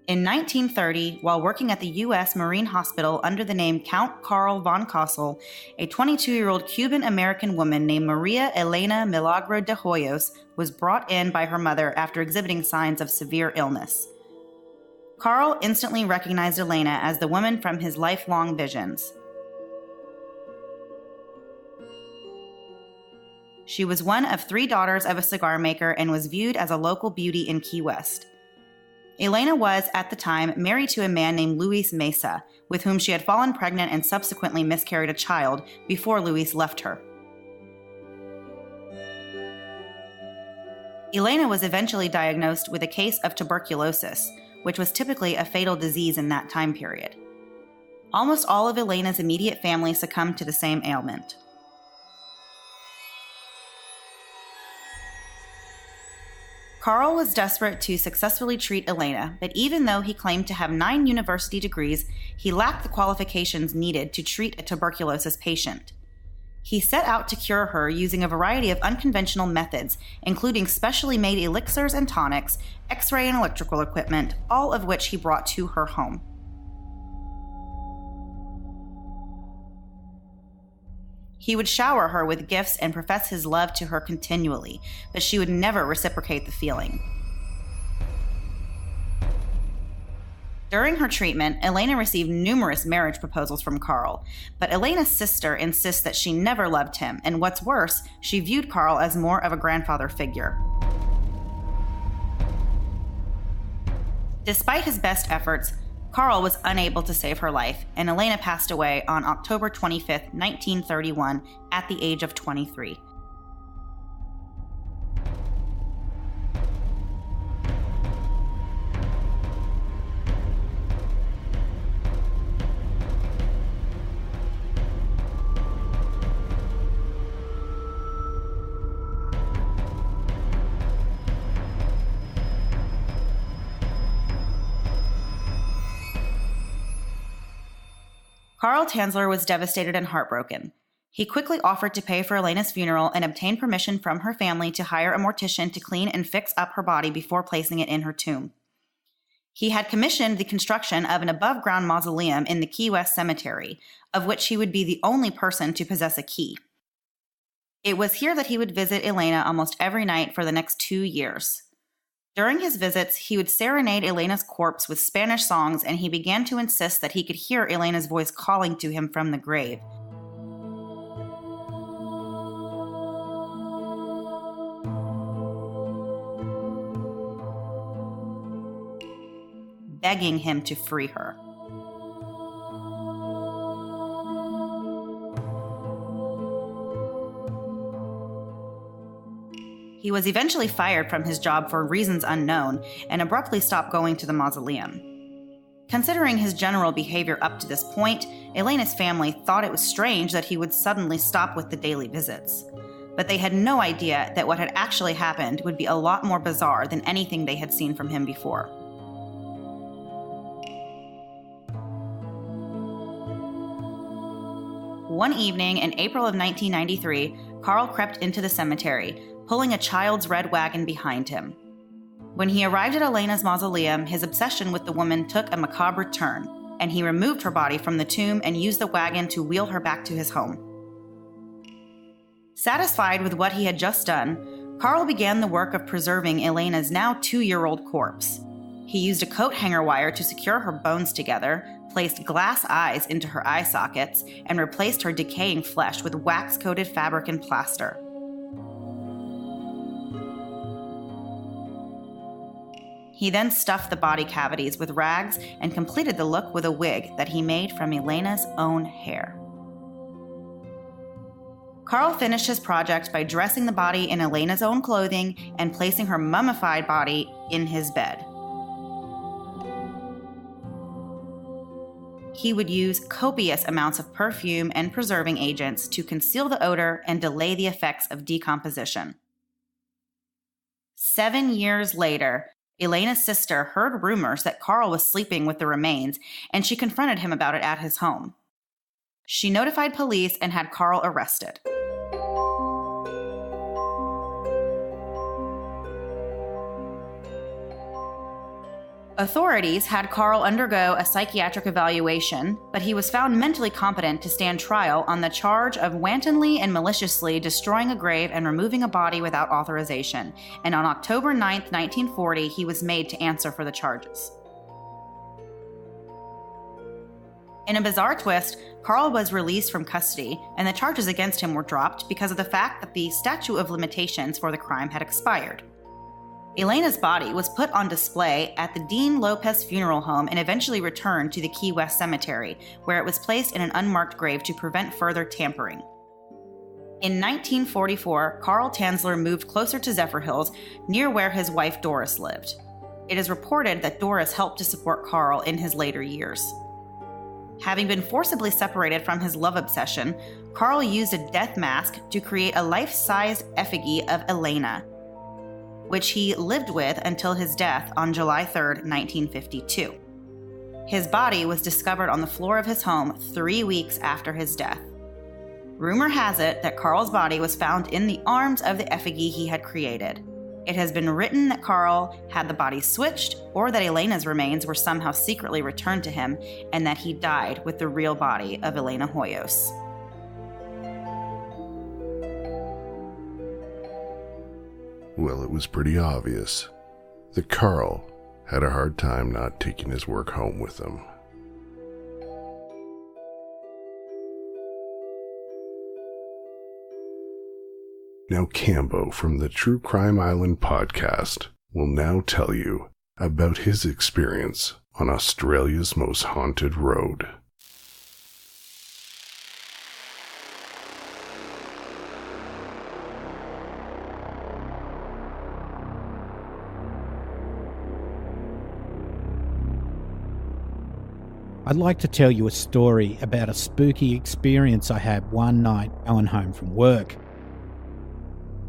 Speaker 10: In 1930, while working at the U.S. Marine Hospital under the name Count Carl von Cosel, a 22-year-old Cuban-American woman named Maria Elena Milagro de Hoyos was brought in by her mother after exhibiting signs of severe illness. Carl instantly recognized Elena as the woman from his lifelong visions. She was one of 3 daughters of a cigar maker and was viewed as a local beauty in Key West. Elena was, at the time, married to a man named Luis Mesa, with whom she had fallen pregnant and subsequently miscarried a child before Luis left her. Elena was eventually diagnosed with a case of tuberculosis, which was typically a fatal disease in that time period. Almost all of Elena's immediate family succumbed to the same ailment. Carl was desperate to successfully treat Elena, but even though he claimed to have 9 university degrees, he lacked the qualifications needed to treat a tuberculosis patient. He set out to cure her using a variety of unconventional methods, including specially made elixirs and tonics, X-ray and electrical equipment, all of which he brought to her home. He would shower her with gifts and profess his love to her continually, but she would never reciprocate the feeling. During her treatment, Elena received numerous marriage proposals from Carl, but Elena's sister insists that she never loved him, and what's worse, she viewed Carl as more of a grandfather figure. Despite his best efforts, Carl was unable to save her life, and Elena passed away on October 25, 1931, at the age of 23. Carl Tanzler was devastated and heartbroken. He quickly offered to pay for Elena's funeral and obtained permission from her family to hire a mortician to clean and fix up her body before placing it in her tomb. He had commissioned the construction of an above-ground mausoleum in the Key West Cemetery, of which he would be the only person to possess a key. It was here that he would visit Elena almost every night for the next 2 years. During his visits, he would serenade Elena's corpse with Spanish songs, and he began to insist that he could hear Elena's voice calling to him from the grave. Begging him to free her. He was eventually fired from his job for reasons unknown and abruptly stopped going to the mausoleum. Considering his general behavior up to this point, Elena's family thought it was strange that he would suddenly stop with the daily visits. But they had no idea that what had actually happened would be a lot more bizarre than anything they had seen from him before. One evening in April of 1993, Carl crept into the cemetery, pulling a child's red wagon behind him. When he arrived at Elena's mausoleum, his obsession with the woman took a macabre turn, and he removed her body from the tomb and used the wagon to wheel her back to his home. Satisfied with what he had just done, Carl began the work of preserving Elena's now 2-year-old corpse. He used a coat hanger wire to secure her bones together, placed glass eyes into her eye sockets, and replaced her decaying flesh with wax-coated fabric and plaster. He then stuffed the body cavities with rags and completed the look with a wig that he made from Elena's own hair. Carl finished his project by dressing the body in Elena's own clothing and placing her mummified body in his bed. He would use copious amounts of perfume and preserving agents to conceal the odor and delay the effects of decomposition. 7 years later, Elena's sister heard rumors that Carl was sleeping with the remains, and she confronted him about it at his home. She notified police and had Carl arrested. Authorities had Carl undergo a psychiatric evaluation, but he was found mentally competent to stand trial on the charge of wantonly and maliciously destroying a grave and removing a body without authorization, and on October 9, 1940, he was made to answer for the charges. In a bizarre twist, Carl was released from custody, and the charges against him were dropped because of the fact that the statute of limitations for the crime had expired. Elena's body was put on display at the Dean Lopez Funeral Home and eventually returned to the Key West Cemetery, where it was placed in an unmarked grave to prevent further tampering. In 1944, Carl Tanzler moved closer to Zephyrhills, near where his wife Doris lived. It is reported that Doris helped to support Carl in his later years. Having been forcibly separated from his love obsession, Carl used a death mask to create a life-sized effigy of Elena, which he lived with until his death on July 3, 1952. His body was discovered on the floor of his home 3 weeks after his death. Rumor has it that Carl's body was found in the arms of the effigy he had created. It has been written that Carl had the body switched, or that Elena's remains were somehow secretly returned to him, and that he died with the real body of Elena Hoyos.
Speaker 1: Well, it was pretty obvious that Carl had a hard time not taking his work home with him. Now Cambo from the True Crime Island podcast will now tell you about his experience on Australia's most haunted road.
Speaker 11: I'd like to tell you a story about a spooky experience I had one night going home from work.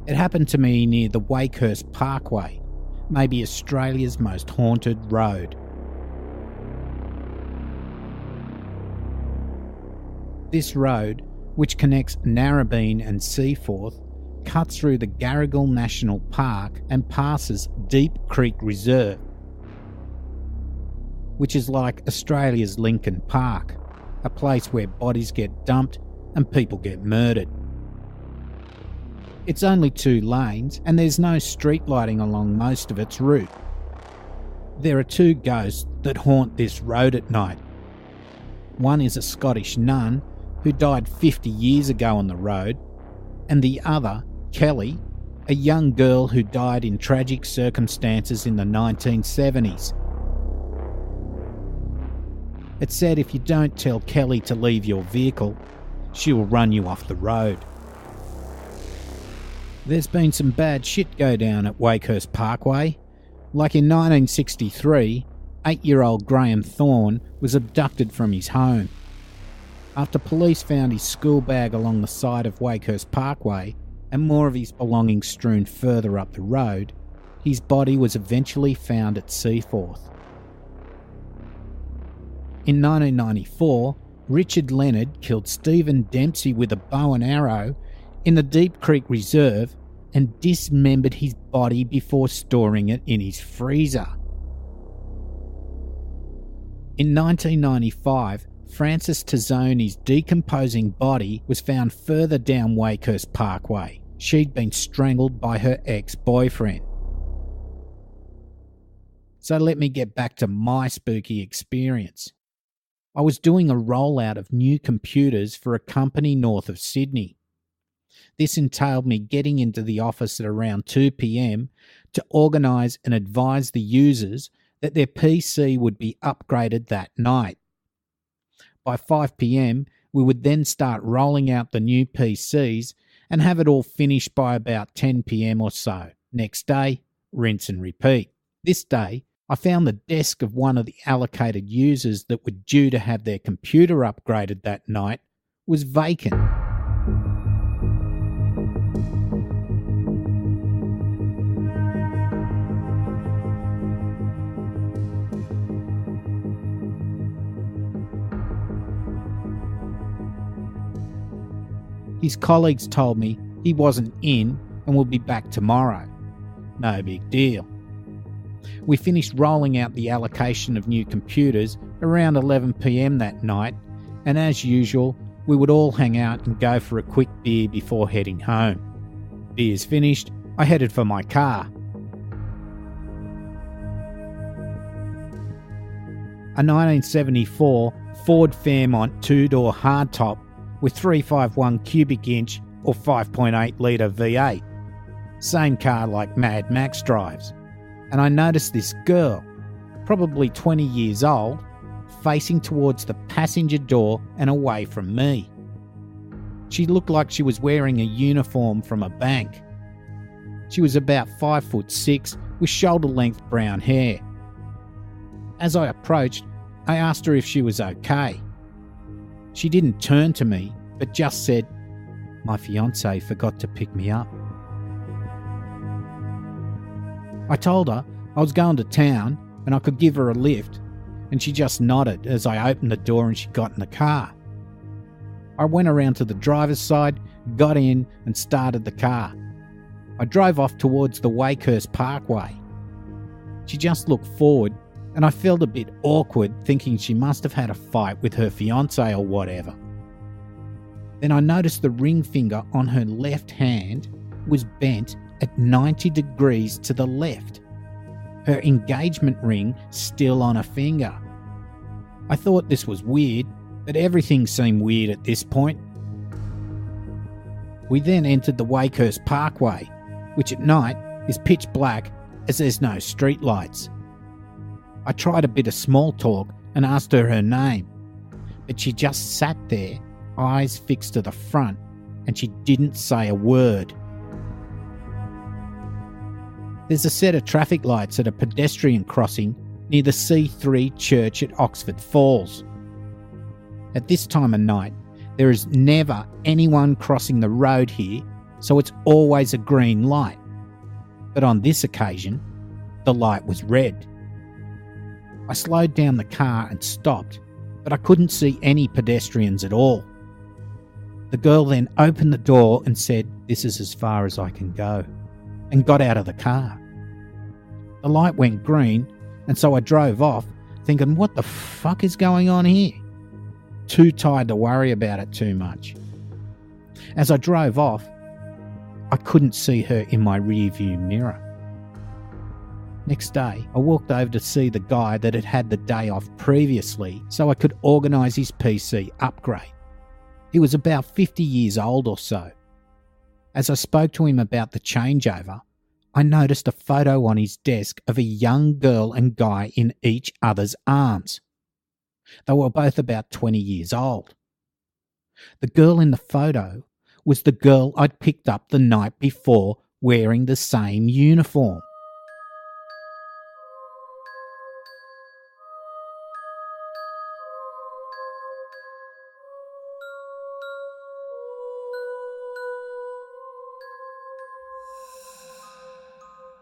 Speaker 11: It happened to me near the Wakehurst Parkway, maybe Australia's most haunted road. This road, which connects Narrabeen and Seaforth, cuts through the Garrigal National Park and passes Deep Creek Reserve, which is like Australia's Lincoln Park, a place where bodies get dumped and people get murdered. It's only 2 lanes and there's no street lighting along most of its route. There are 2 ghosts that haunt this road at night. One is a Scottish nun who died 50 years ago on the road, and the other, Kelly, a young girl who died in tragic circumstances in the 1970s. It's said if you don't tell Kelly to leave your vehicle, she will run you off the road. There's been some bad shit go down at Wakehurst Parkway. Like in 1963, 8-year-old Graham Thorne was abducted from his home. After police found his school bag along the side of Wakehurst Parkway and more of his belongings strewn further up the road, his body was eventually found at Seaforth. In 1994, Richard Leonard killed Stephen Dempsey with a bow and arrow in the Deep Creek Reserve and dismembered his body before storing it in his freezer. In 1995, Frances Tazzoni's decomposing body was found further down Wakehurst Parkway. She'd been strangled by her ex-boyfriend. So let me get back to my spooky experience. I was doing a rollout of new computers for a company north of Sydney. This entailed me getting into the office at around 2 p.m. to organise and advise the users that their PC would be upgraded that night. By 5 p.m, we would then start rolling out the new PCs and have it all finished by about 10 p.m. or so. Next day, rinse and repeat. This day, I found the desk of one of the allocated users that were due to have their computer upgraded that night was vacant. His colleagues told me he wasn't in and would be back tomorrow. No big deal. We finished rolling out the allocation of new computers around 11 p.m. that night, and as usual, we would all hang out and go for a quick beer before heading home. Beers finished, I headed for my car. A 1974 Ford Fairmont two-door hardtop with 351 cubic inch or 5.8 litre V8. Same car like Mad Max drives. And I noticed this girl, probably 20 years old, facing towards the passenger door and away from me. She looked like she was wearing a uniform from a bank. She was about 5'6" with shoulder-length brown hair. As I approached, I asked her if she was okay. She didn't turn to me, but just said, "My fiancé forgot to pick me up." I told her I was going to town and I could give her a lift, and she just nodded as I opened the door and she got in the car. I went around to the driver's side, got in and started the car. I drove off towards the Wakehurst Parkway. She just looked forward and I felt a bit awkward, thinking she must have had a fight with her fiancé or whatever. Then I noticed the ring finger on her left hand was bent at 90 degrees to the left. Her engagement ring still on her finger. I thought this was weird, but everything seemed weird at this point. We then entered the Wakehurst Parkway, which at night is pitch black as there's no street lights. I tried a bit of small talk and asked her name, but she just sat there, eyes fixed to the front, and she didn't say a word. There's a set of traffic lights at a pedestrian crossing near the C3 church at Oxford Falls. At this time of night, there is never anyone crossing the road here, so it's always a green light. But on this occasion, the light was red. I slowed down the car and stopped, but I couldn't see any pedestrians at all. The girl then opened the door and said, "This is as far as I can go," and got out of the car. The light went green, and so I drove off, thinking, what the fuck is going on here? Too tired to worry about it too much. As I drove off, I couldn't see her in my rearview mirror. Next day, I walked over to see the guy that had had the day off previously so I could organise his PC upgrade. He was about 50 years old or so. As I spoke to him about the changeover, I noticed a photo on his desk of a young girl and guy in each other's arms. They were both about 20 years old. The girl in the photo was the girl I'd picked up the night before wearing the same uniform.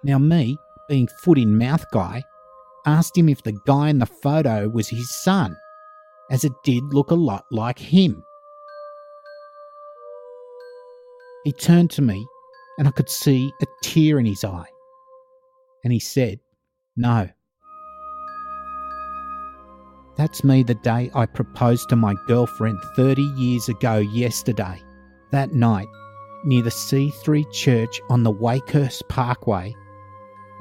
Speaker 11: Now me, being foot-in-mouth guy, asked him if the guy in the photo was his son, as it did look a lot like him. He turned to me and I could see a tear in his eye. And he said, "No." That's me the day I proposed to my girlfriend 30 years ago yesterday. That night, near the C3 church on the Wakehurst Parkway,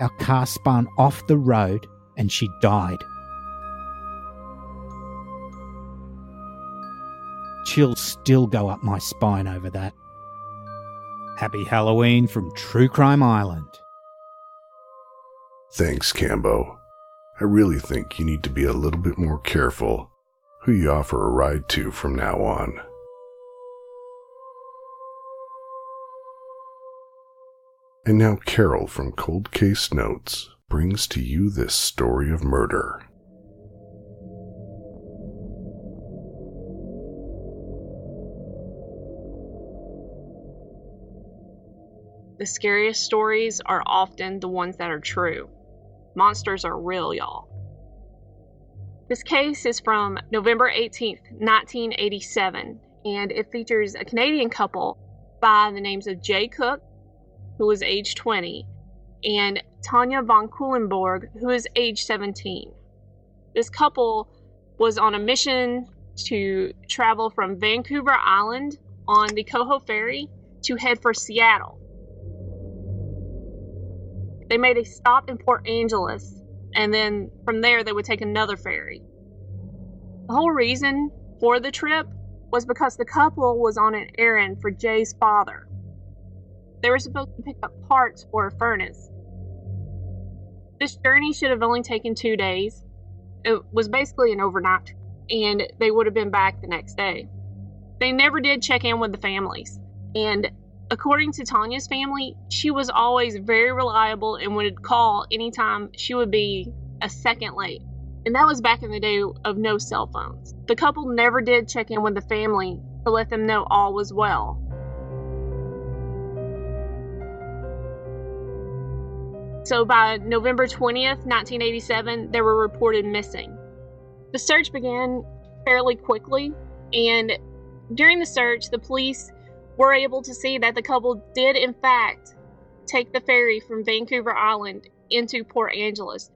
Speaker 11: our car spun off the road and she died. Chills still go up my spine over that. Happy Halloween from True Crime Island.
Speaker 1: Thanks, Cambo. I really think you need to be a little bit more careful who you offer a ride to from now on. And now Carol from Cold Case Notes brings to you this story of murder.
Speaker 12: The scariest stories are often the ones that are true. Monsters are real, y'all. This case is from November 18th, 1987, and it features a Canadian couple by the names of Jay Cook, who was age 20, and Tanya von Kulenborg, who is age 17. This couple was on a mission to travel from Vancouver Island on the Coho Ferry to head for Seattle. They made a stop in Port Angeles, and then from there they would take another ferry. The whole reason for the trip was because the couple was on an errand for Jay's father. They were supposed to pick up parts for a furnace. This journey should have only taken 2 days. It was basically an overnight trip, and they would have been back the next day. They never did check in with the families, and according to Tanya's family, she was always very reliable and would call anytime she would be a second late. And that was back in the day of no cell phones. The couple never did check in with the family to let them know all was well. So by November 20th, 1987, they were reported missing. The search began fairly quickly, and during the search, the police were able to see that the couple did in fact take the ferry from Vancouver Island into Port Angeles.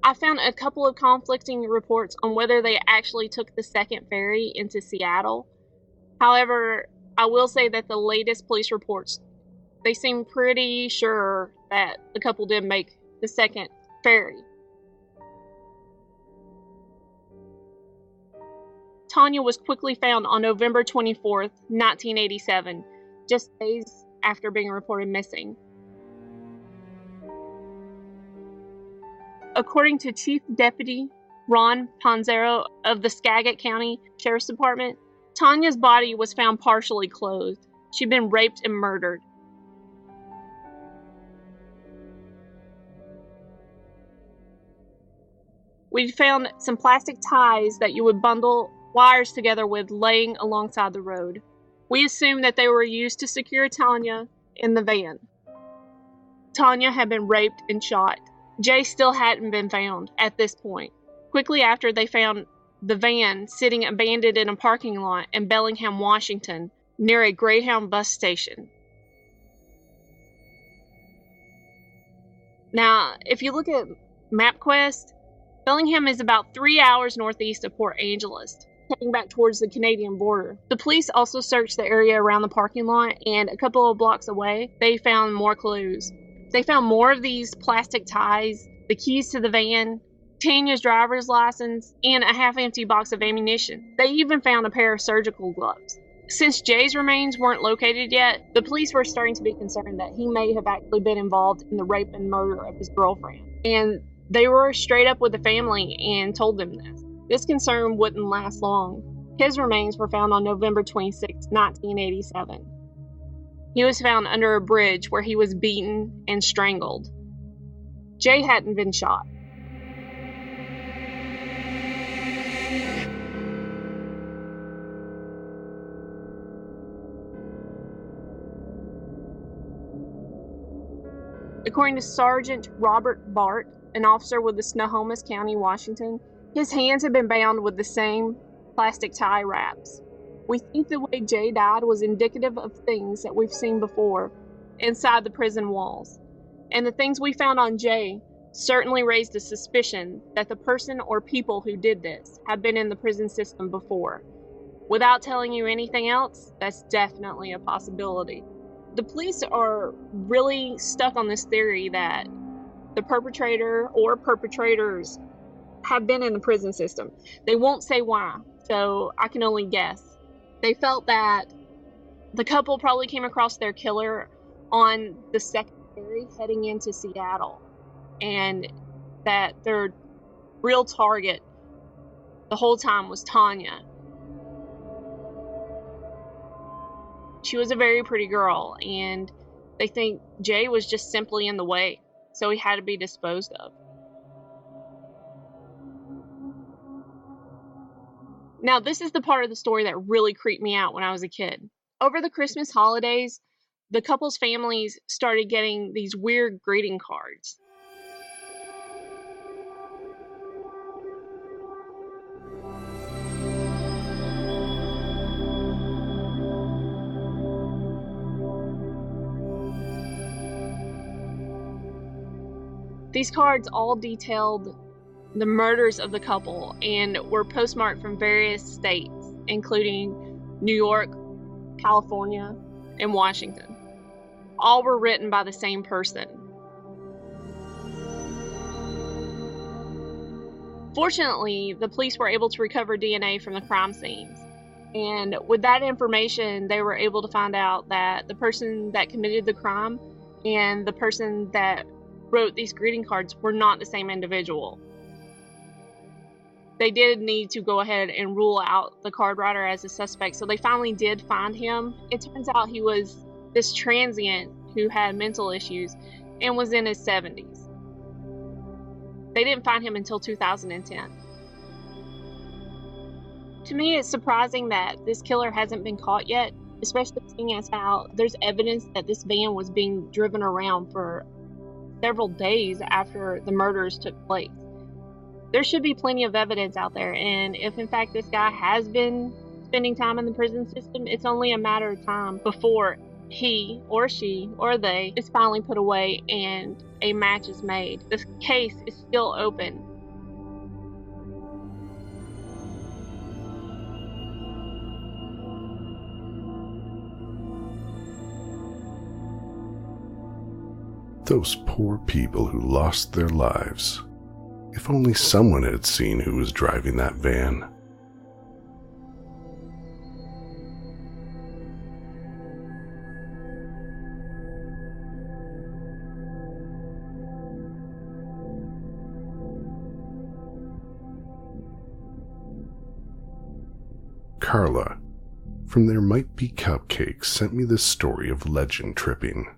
Speaker 12: I found a couple of conflicting reports on whether they actually took the second ferry into Seattle. However, I will say that the latest police reports, they seem pretty sure that the couple did make the second ferry. Tanya was quickly found on November 24th, 1987, just days after being reported missing. According to Chief Deputy Ron Panzero of the Skagit County Sheriff's Department, Tanya's body was found partially clothed. She'd been raped and murdered. We found some plastic ties that you would bundle wires together with laying alongside the road. We assumed that they were used to secure Tanya in the van. Tanya had been raped and shot. Jay still hadn't been found at this point. Quickly after, they found the van sitting abandoned in a parking lot in Bellingham, Washington, near a Greyhound bus station. Now, if you look at MapQuest, Bellingham is about 3 hours northeast of Port Angeles, heading back towards the Canadian border. The police also searched the area around the parking lot, and a couple of blocks away, they found more clues. They found more of these plastic ties, the keys to the van, Tanya's driver's license, and a half-empty box of ammunition. They even found a pair of surgical gloves. Since Jay's remains weren't located yet, the police were starting to be concerned that he may have actually been involved in the rape and murder of his girlfriend. And they were straight up with the family and told them this. This concern wouldn't last long. His remains were found on November 26, 1987. He was found under a bridge where he was beaten and strangled. Jay hadn't been shot. According to Sergeant Robert Bart, an officer with the Snohomish County, Washington, his hands had been bound with the same plastic tie wraps. We think the way Jay died was indicative of things that we've seen before inside the prison walls. And the things we found on Jay certainly raised a suspicion that the person or people who did this had been in the prison system before. Without telling you anything else, that's definitely a possibility. The police are really stuck on this theory that the perpetrator or perpetrators have been in the prison system. They won't say why, so I can only guess. They felt that the couple probably came across their killer on the second ferry heading into Seattle, and that their real target the whole time was Tanya. She was a very pretty girl, and They think Jay was just simply in the way, so he had to be disposed of. Now, this is the part of the story that really creeped me out when I was a kid. Over the Christmas holidays, the couple's families started getting these weird greeting cards. These cards all detailed the murders of the couple and were postmarked from various states, including New York, California, and Washington. All were written by the same person. Fortunately, the police were able to recover DNA from the crime scenes. And with that information, they were able to find out that the person that committed the crime and the person that wrote these greeting cards were not the same individual. They did need to go ahead and rule out the card writer as a suspect, so they finally did find him. It turns out he was this transient who had mental issues and was in his 70s. They didn't find him until 2010. To me, it's surprising that this killer hasn't been caught yet, especially seeing as how there's evidence that this van was being driven around for several days after the murders took place. There should be plenty of evidence out there, and if in fact this guy has been spending time in the prison system, it's only a matter of time before he or she or they is finally put away and a match is made. This case is still open.
Speaker 1: Those poor people who lost their lives. If only someone had seen who was driving that van. Carla, from There Might Be Cupcakes, sent me this story of legend tripping.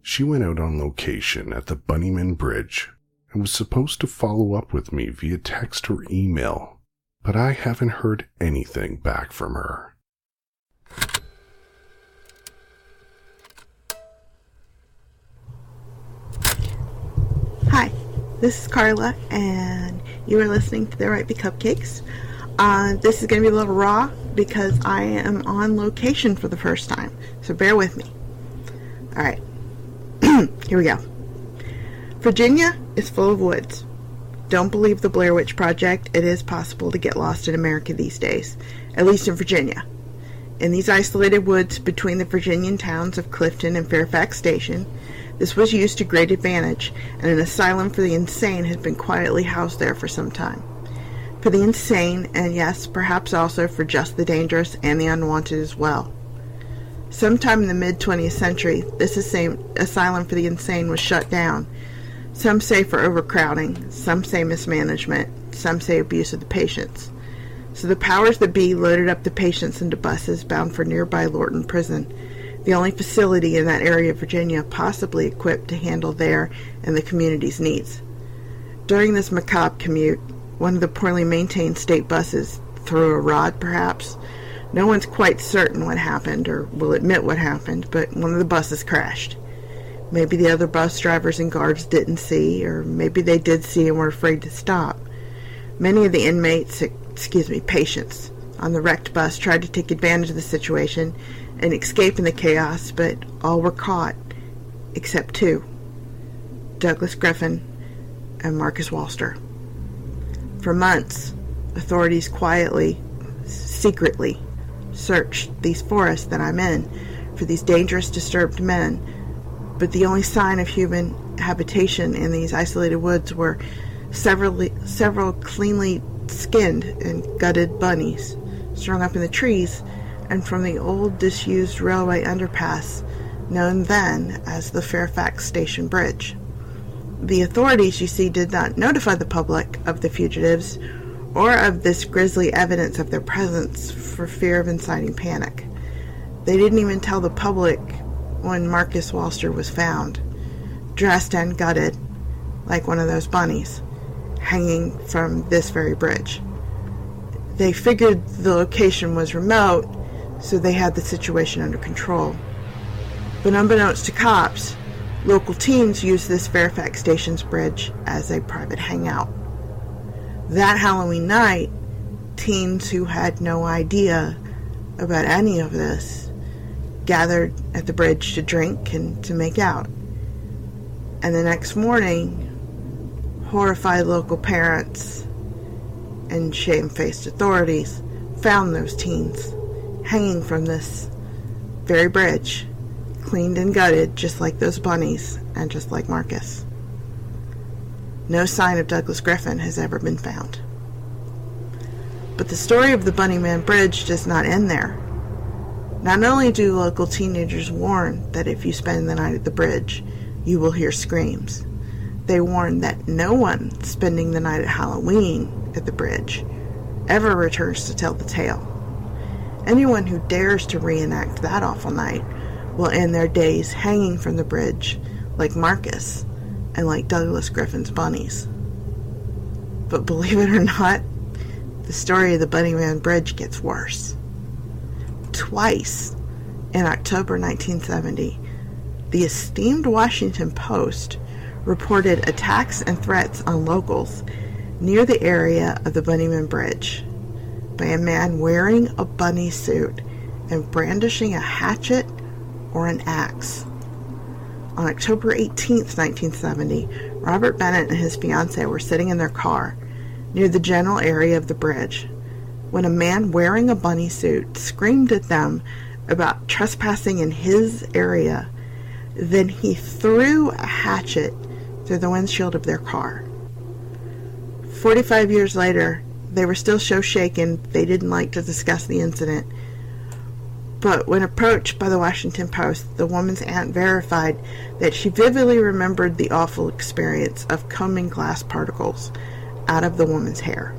Speaker 1: She went out on location at the Bunnyman Bridge and was supposed to follow up with me via text or email, but I haven't heard anything back from her.
Speaker 13: Hi, this is Carla, and you are listening to There Might Be Cupcakes. This is going to be a little raw because I am on location for the first time, so bear with me. Alright, here we go. Virginia is full of woods. Don't believe the Blair Witch Project. It is possible to get lost in America these days, at least in Virginia. In these isolated woods between the Virginian towns of Clifton and Fairfax Station, this was used to great advantage, and an asylum for the insane had been quietly housed there for some time. For the insane, and yes, perhaps also for just the dangerous and the unwanted as well. Sometime in the mid-20th century, this asylum for the insane was shut down. Some say for overcrowding, some say mismanagement, some say abuse of the patients. So the powers that be loaded up the patients into buses bound for nearby Lorton Prison, the only facility in that area of Virginia possibly equipped to handle their and the community's needs. During this macabre commute, one of the poorly maintained state buses threw a rod, perhaps. No one's quite certain what happened, or will admit what happened, but one of the buses crashed. Maybe the other bus drivers and guards didn't see, or maybe they did see and were afraid to stop. Many of the patients on the wrecked bus tried to take advantage of the situation and escape in the chaos, but all were caught, except two, Douglas Griffin and Marcus Walster. For months, authorities secretly searched these forests that I'm in for these dangerous, disturbed men, but the only sign of human habitation in these isolated woods were several cleanly skinned and gutted bunnies strung up in the trees and from the old disused railway underpass known then as the Fairfax Station Bridge. The authorities, you see, did not notify the public of the fugitives or of this grisly evidence of their presence for fear of inciting panic. They didn't even tell the public when Marcus Walster was found, dressed and gutted like one of those bunnies, hanging from this very bridge. They figured the location was remote, so they had the situation under control. But unbeknownst to cops, local teens used this Fairfax Station's bridge as a private hangout. That Halloween night, teens who had no idea about any of this gathered at the bridge to drink and to make out. And the next morning, horrified local parents and shamefaced authorities found those teens hanging from this very bridge, cleaned and gutted just like those bunnies and just like Marcus. No sign of Douglas Griffin has ever been found. But the story of the Bunnyman Bridge does not end there. Not only do local teenagers warn that if you spend the night at the bridge, you will hear screams, they warn that no one spending the night at Halloween at the bridge ever returns to tell the tale. Anyone who dares to reenact that awful night will end their days hanging from the bridge like Marcus and like Douglas Griffin's bunnies. But believe it or not, the story of the Bunnyman Bridge gets worse. Twice in October 1970, the esteemed Washington Post reported attacks and threats on locals near the area of the Bunnyman Bridge by a man wearing a bunny suit and brandishing a hatchet or an axe. On October 18th, 1970, Robert Bennett and his fiancée were sitting in their car near the general area of the bridge when a man wearing a bunny suit screamed at them about trespassing in his area. Then he threw a hatchet through the windshield of their car. 45 years later, they were still so shaken they didn't like to discuss the incident. But when approached by the Washington Post, the woman's aunt verified that she vividly remembered the awful experience of combing glass particles out of the woman's hair.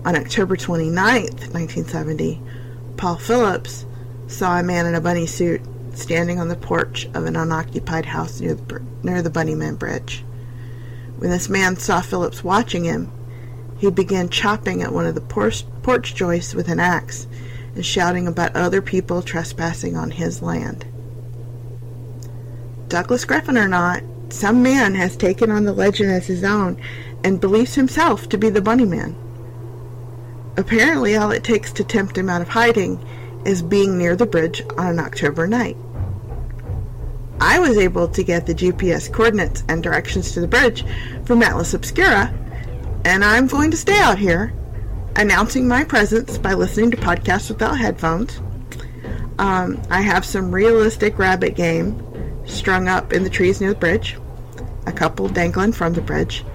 Speaker 13: On October 29th, 1970, Paul Phillips saw a man in a bunny suit standing on the porch of an unoccupied house near the Bunnyman Bridge. When this man saw Phillips watching him, he began chopping at one of the porch joists with an axe and shouting about other people trespassing on his land. Douglas Griffin or not, some man has taken on the legend as his own and believes himself to be the Bunnyman. Apparently, all it takes to tempt him out of hiding is being near the bridge on an October night. I was able to get the GPS coordinates and directions to the bridge from Atlas Obscura, and I'm going to stay out here, announcing my presence by listening to podcasts without headphones. I have some realistic rabbit game strung up in the trees near the bridge, a couple dangling from the bridge.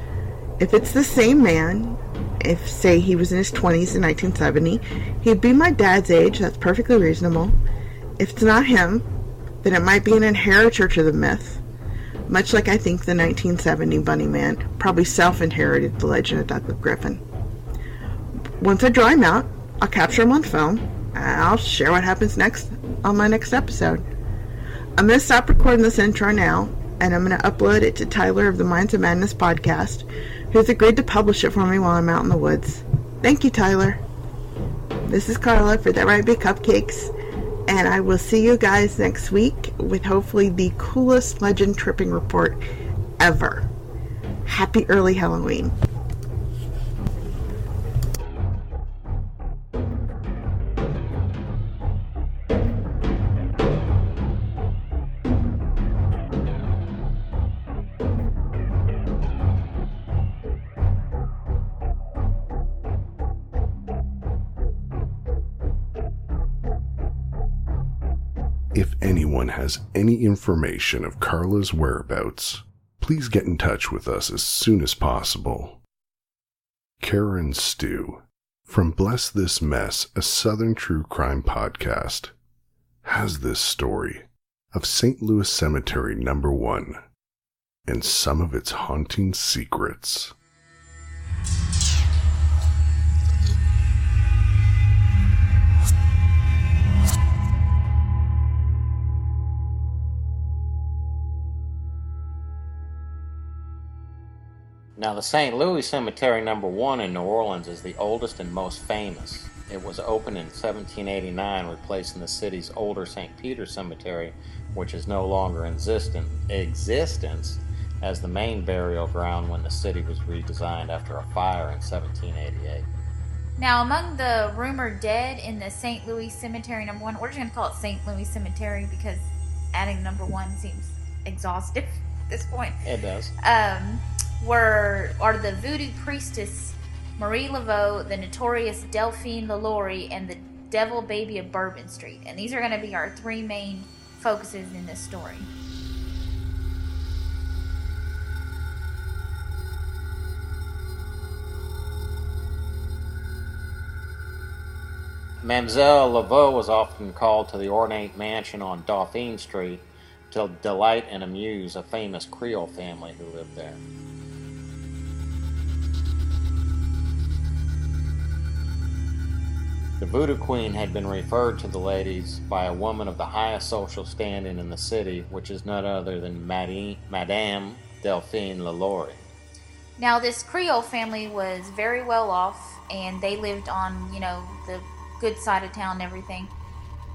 Speaker 13: If it's the same man, if, say, he was in his 20s in 1970, he'd be my dad's age. That's perfectly reasonable. If it's not him, then it might be an inheritor to the myth, much like I think the 1970 Bunnyman probably self-inherited the legend of Douglas Griffin. Once I draw him out, I'll capture him on film, and I'll share what happens next on my next episode. I'm going to stop recording this intro now, and I'm going to upload it to Tyler of the Minds of Madness podcast, who's agreed to publish it for me while I'm out in the woods. Thank you, Tyler. This is Carla for That Right Big Cupcakes, and I will see you guys next week with hopefully the coolest legend tripping report ever. Happy early Halloween.
Speaker 1: If anyone has any information of Carla's whereabouts, please get in touch with us as soon as possible. Karen Stew, from Bless This Mess, a Southern true crime podcast, has this story of St. Louis Cemetery No. 1 and some of its haunting secrets.
Speaker 14: Now, the St. Louis Cemetery No. 1 in New Orleans is the oldest and most famous. It was opened in 1789, replacing the city's older St. Peter's Cemetery, which is no longer in existence as the main burial ground when the city was redesigned after a fire in 1788.
Speaker 15: Now, among the rumored dead in the St. Louis Cemetery No. 1, we're just going to call it St. Louis Cemetery because adding No. 1 seems exhaustive at this point.
Speaker 14: It does.
Speaker 15: Are the voodoo priestess Marie Laveau, the notorious Delphine LaLaurie, and the devil baby of Bourbon Street. And these are going to be our three main focuses in this story.
Speaker 14: Mademoiselle Laveau was often called to the ornate mansion on Dauphine Street to delight and amuse a famous Creole family who lived there. The Voodoo Queen had been referred to the ladies by a woman of the highest social standing in the city, which is none other than Madame Delphine LaLaurie.
Speaker 15: Now, this Creole family was very well off, and they lived on, the good side of town and everything.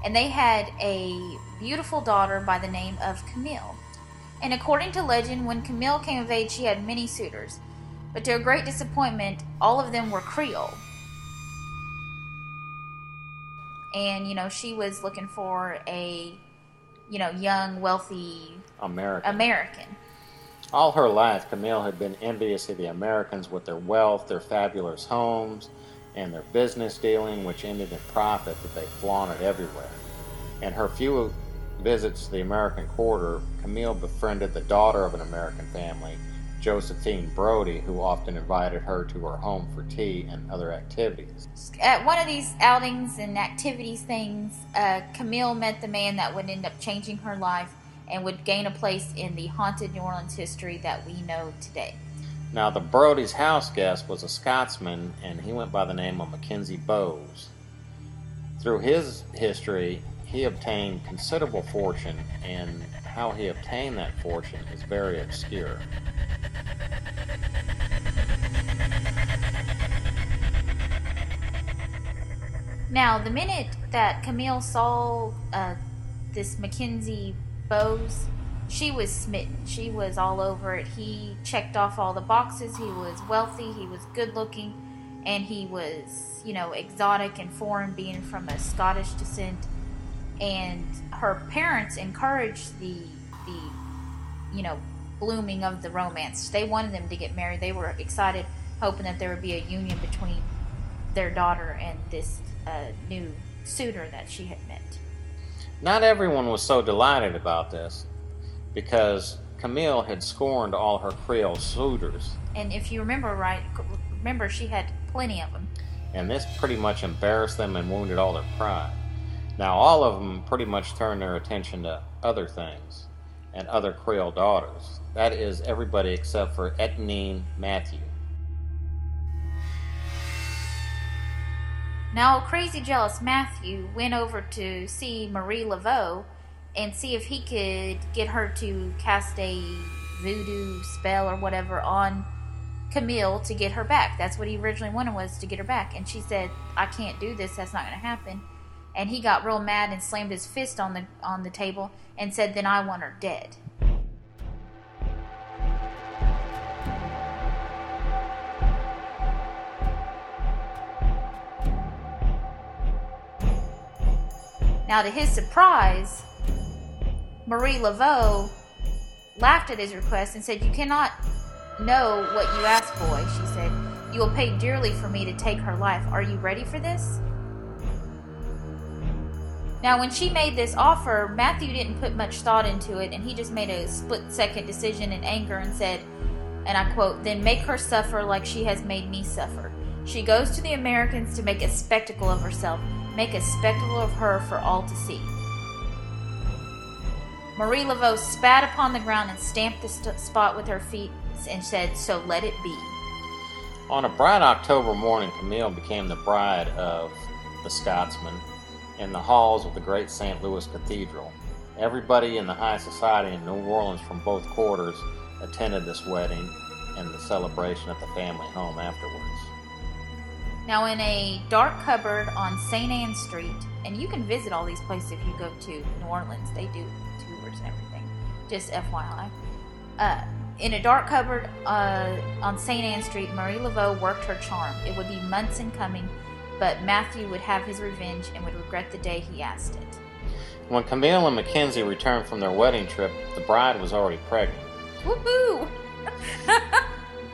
Speaker 15: And they had a beautiful daughter by the name of Camille. And according to legend, when Camille came of age, she had many suitors. But to her great disappointment, all of them were Creole. And, she was looking for a, young, wealthy American.
Speaker 14: All her life, Camille had been envious of the Americans with their wealth, their fabulous homes, and their business dealing, which ended in profit that they flaunted everywhere. In her few visits to the American quarter, Camille befriended the daughter of an American family, Josephine Brody, who often invited her to her home for tea and other activities.
Speaker 15: At one of these outings and activities things, Camille met the man that would end up changing her life and would gain a place in the haunted New Orleans history that we know today.
Speaker 14: Now, the Brody's house guest was a Scotsman, and he went by the name of Mackenzie Bowes. Through his history, he obtained considerable fortune, and how he obtained that fortune is very obscure.
Speaker 15: Now, the minute that Camille saw this Mackenzie Bowes, she was smitten. She was all over it. He checked off all the boxes. He was wealthy, he was good looking, and he was, exotic and foreign, being from a Scottish descent. And her parents encouraged the blooming of the romance. They wanted them to get married. They were excited, hoping that there would be a union between their daughter and this new suitor that she had met.
Speaker 14: Not everyone was so delighted about this, because Camille had scorned all her Creole suitors.
Speaker 15: And if you remember she had plenty of them.
Speaker 14: And this pretty much embarrassed them and wounded all their pride. Now, all of them pretty much turned their attention to other things and other Creole daughters. That is, everybody except for Éponine Mathieu.
Speaker 15: Now, crazy jealous Matthew went over to see Marie Laveau and see if he could get her to cast a voodoo spell or whatever on Camille to get her back. That's what he originally wanted, was to get her back. And she said, I can't do this, that's not going to happen. And he got real mad and slammed his fist on the table and said, then I want her dead. Now, to his surprise, Marie Laveau laughed at his request and said, you cannot know what you ask, boy, she said. You will pay dearly for me to take her life. Are you ready for this? Now, when she made this offer, Matthew didn't put much thought into it, and he just made a split-second decision in anger and said, and I quote, then make her suffer like she has made me suffer. She goes to the Americans to make a spectacle of herself. Make a spectacle of her for all to see. Marie Laveau spat upon the ground and stamped the spot with her feet and said, so let it be.
Speaker 14: On a bright October morning, Camille became the bride of the Scotsman in the halls of the great St. Louis Cathedral. Everybody in the high society in New Orleans from both quarters attended this wedding, and the celebration at the family home afterwards.
Speaker 15: Now, in a dark cupboard on St. Anne Street, and you can visit all these places if you go to New Orleans, they do tours and everything, just FYI. In a dark cupboard on St. Anne Street, Marie Laveau worked her charm. It would be months in coming, but Matthew would have his revenge and would regret the day he asked it.
Speaker 14: When Camille and Mackenzie returned from their wedding trip, the bride was already pregnant.
Speaker 15: Woohoo!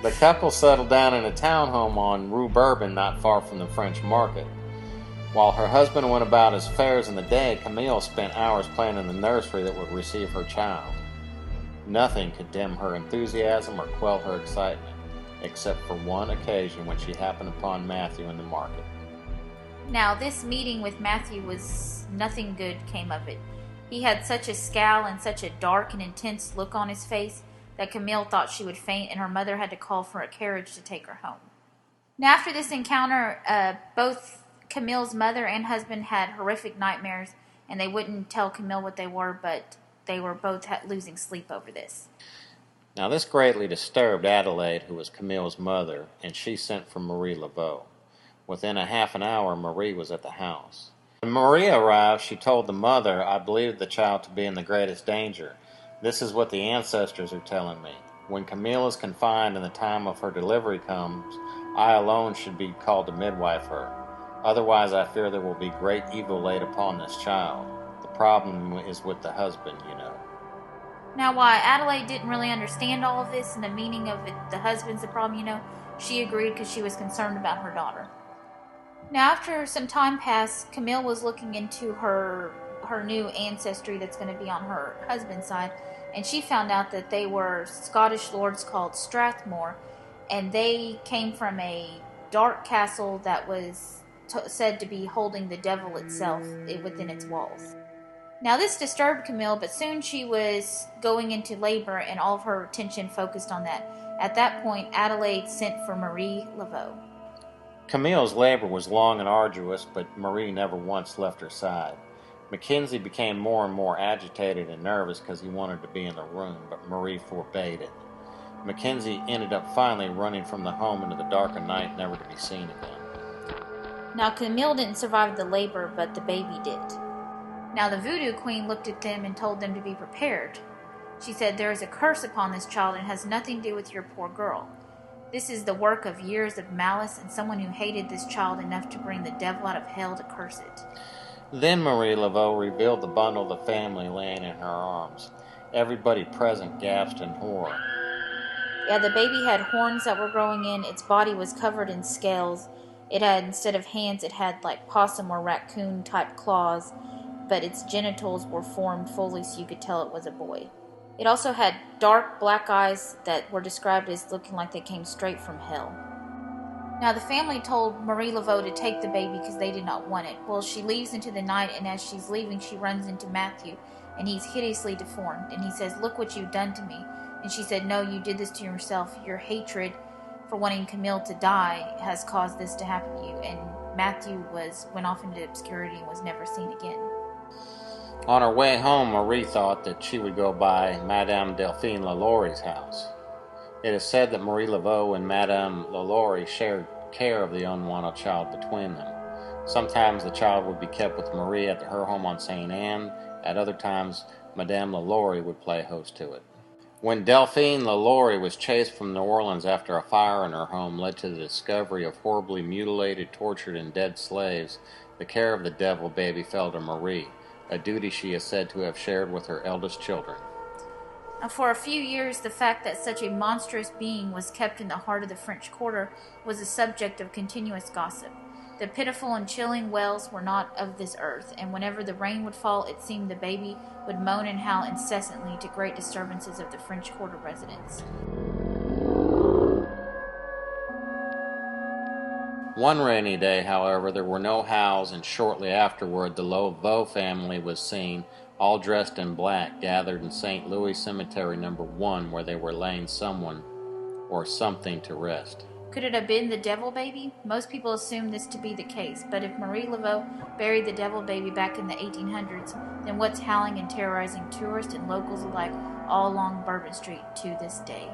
Speaker 14: The couple settled down in a townhome on Rue Bourbon, not far from the French Market. While her husband went about his affairs in the day, Camille spent hours playing in the nursery that would receive her child. Nothing could dim her enthusiasm or quell her excitement, except for one occasion when she happened upon Matthew in the market.
Speaker 15: Now, this meeting with Matthew was nothing good came of it. He had such a scowl and such a dark and intense look on his face that Camille thought she would faint, and her mother had to call for a carriage to take her home. Now, after this encounter, both Camille's mother and husband had horrific nightmares, and they wouldn't tell Camille what they were, but they were both losing sleep over this.
Speaker 14: Now, this greatly disturbed Adelaide, who was Camille's mother, and she sent for Marie Laveau. Within a half an hour, Marie was at the house. When Marie arrived, she told the mother, "I believe the child to be in the greatest danger. This is what the ancestors are telling me. When Camille is confined and the time of her delivery comes, I alone should be called to midwife her. Otherwise, I fear there will be great evil laid upon this child. The problem is with the husband, you know."
Speaker 15: Now, while Adelaide didn't really understand all of this and the meaning of it, the husband's the problem, she agreed because she was concerned about her daughter. Now, after some time passed, Camille was looking into her new ancestry that's going to be on her husband's side, and she found out that they were Scottish lords called Strathmore, and they came from a dark castle that was said to be holding the devil itself within its walls. Now, this disturbed Camille, but soon she was going into labor, and all of her attention focused on that. At that point, Adelaide sent for Marie Laveau.
Speaker 14: Camille's labor was long and arduous, but Marie never once left her side. Mackenzie became more and more agitated and nervous because he wanted to be in the room, but Marie forbade it. Mackenzie ended up finally running from the home into the dark of night, never to be seen again.
Speaker 15: Now, Camille didn't survive the labor, but the baby did. Now, the voodoo queen looked at them and told them to be prepared. She said, "There is a curse upon this child and has nothing to do with your poor girl. This is the work of years of malice and someone who hated this child enough to bring the devil out of hell to curse it."
Speaker 14: Then Marie Laveau revealed the bundle of the family laying in her arms. Everybody present gasped in horror.
Speaker 15: Yeah, the baby had horns that were growing in. Its body was covered in scales. It had, instead of hands, it had like possum or raccoon type claws, but its genitals were formed fully so you could tell it was a boy. It also had dark black eyes that were described as looking like they came straight from hell. Now, the family told Marie Laveau to take the baby because they did not want it. Well, she leaves into the night, and as she's leaving, she runs into Matthew, and he's hideously deformed. And he says, "Look what you've done to me." And she said, "No, you did this to yourself. Your hatred for wanting Camille to die has caused this to happen to you." And Matthew went off into obscurity and was never seen again.
Speaker 14: On her way home, Marie thought that she would go by Madame Delphine Lalaury's house. It is said that Marie Laveau and Madame Lalaury shared care of the unwanted child between them. Sometimes the child would be kept with Marie at her home on St. Anne. At other times, Madame Lalaury would play host to it. When Delphine Lalaury was chased from New Orleans after a fire in her home led to the discovery of horribly mutilated, tortured, and dead slaves, the care of the devil baby fell to Marie, a duty she is said to have shared with her eldest children.
Speaker 15: Now, for a few years, the fact that such a monstrous being was kept in the heart of the French Quarter was a subject of continuous gossip. The pitiful and chilling wails were not of this earth, and whenever the rain would fall, it seemed the baby would moan and howl incessantly to great disturbances of the French Quarter residents.
Speaker 14: One rainy day, however, there were no howls, and shortly afterward the Laveau family was seen, all dressed in black, gathered in St. Louis Cemetery No. 1, where they were laying someone or something to rest.
Speaker 15: Could it have been the devil baby? Most people assume this to be the case, but if Marie Laveau buried the devil baby back in the 1800s, then what's howling and terrorizing tourists and locals alike all along Bourbon Street to this day?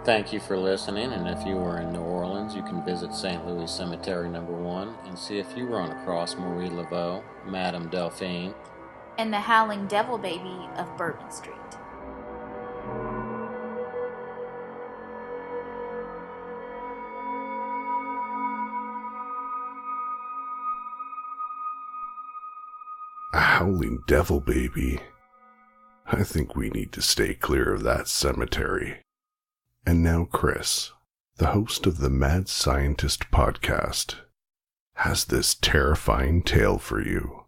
Speaker 14: Thank you for listening, and if you were in New Orleans, you can visit St. Louis Cemetery No. 1 and see if you run across Marie Laveau, Madame Delphine,
Speaker 15: and the Howling Devil Baby of Bourbon Street.
Speaker 1: A howling devil baby. I think we need to stay clear of that cemetery. And now Chris, the host of the Mad Scientist podcast, has this terrifying tale for you.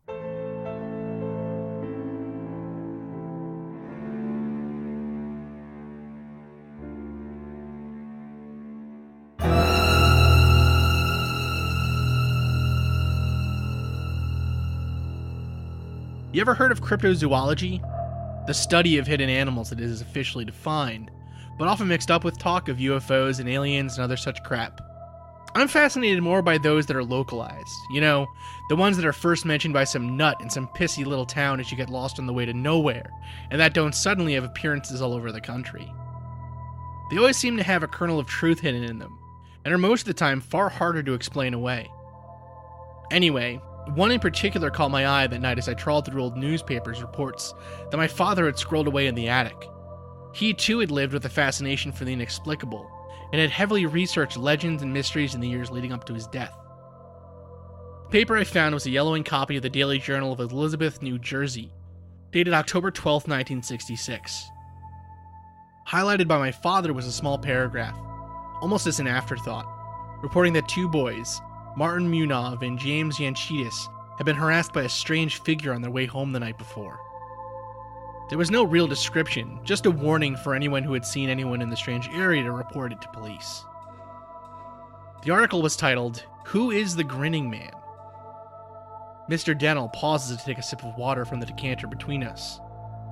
Speaker 16: You ever heard of cryptozoology? The study of hidden animals that is officially defined, but often mixed up with talk of UFOs and aliens and other such crap. I'm fascinated more by those that are localized. You know, the ones that are first mentioned by some nut in some pissy little town as you get lost on the way to nowhere, and that don't suddenly have appearances all over the country. They always seem to have a kernel of truth hidden in them, and are most of the time far harder to explain away. Anyway, one in particular caught my eye that night as I trawled through old newspapers reports that my father had squirreled away in the attic. He too had lived with a fascination for the inexplicable, and had heavily researched legends and mysteries in the years leading up to his death. The paper I found was a yellowing copy of the Daily Journal of Elizabeth, New Jersey, dated October 12, 1966. Highlighted by my father was a small paragraph, almost as an afterthought, reporting that two boys, Martin Munov and James Yanchidis, had been harassed by a strange figure on their way home the night before. There was no real description, just a warning for anyone who had seen anyone in the strange area to report it to police. The article was titled, "Who is the Grinning Man?" Mr. Dennell pauses to take a sip of water from the decanter between us.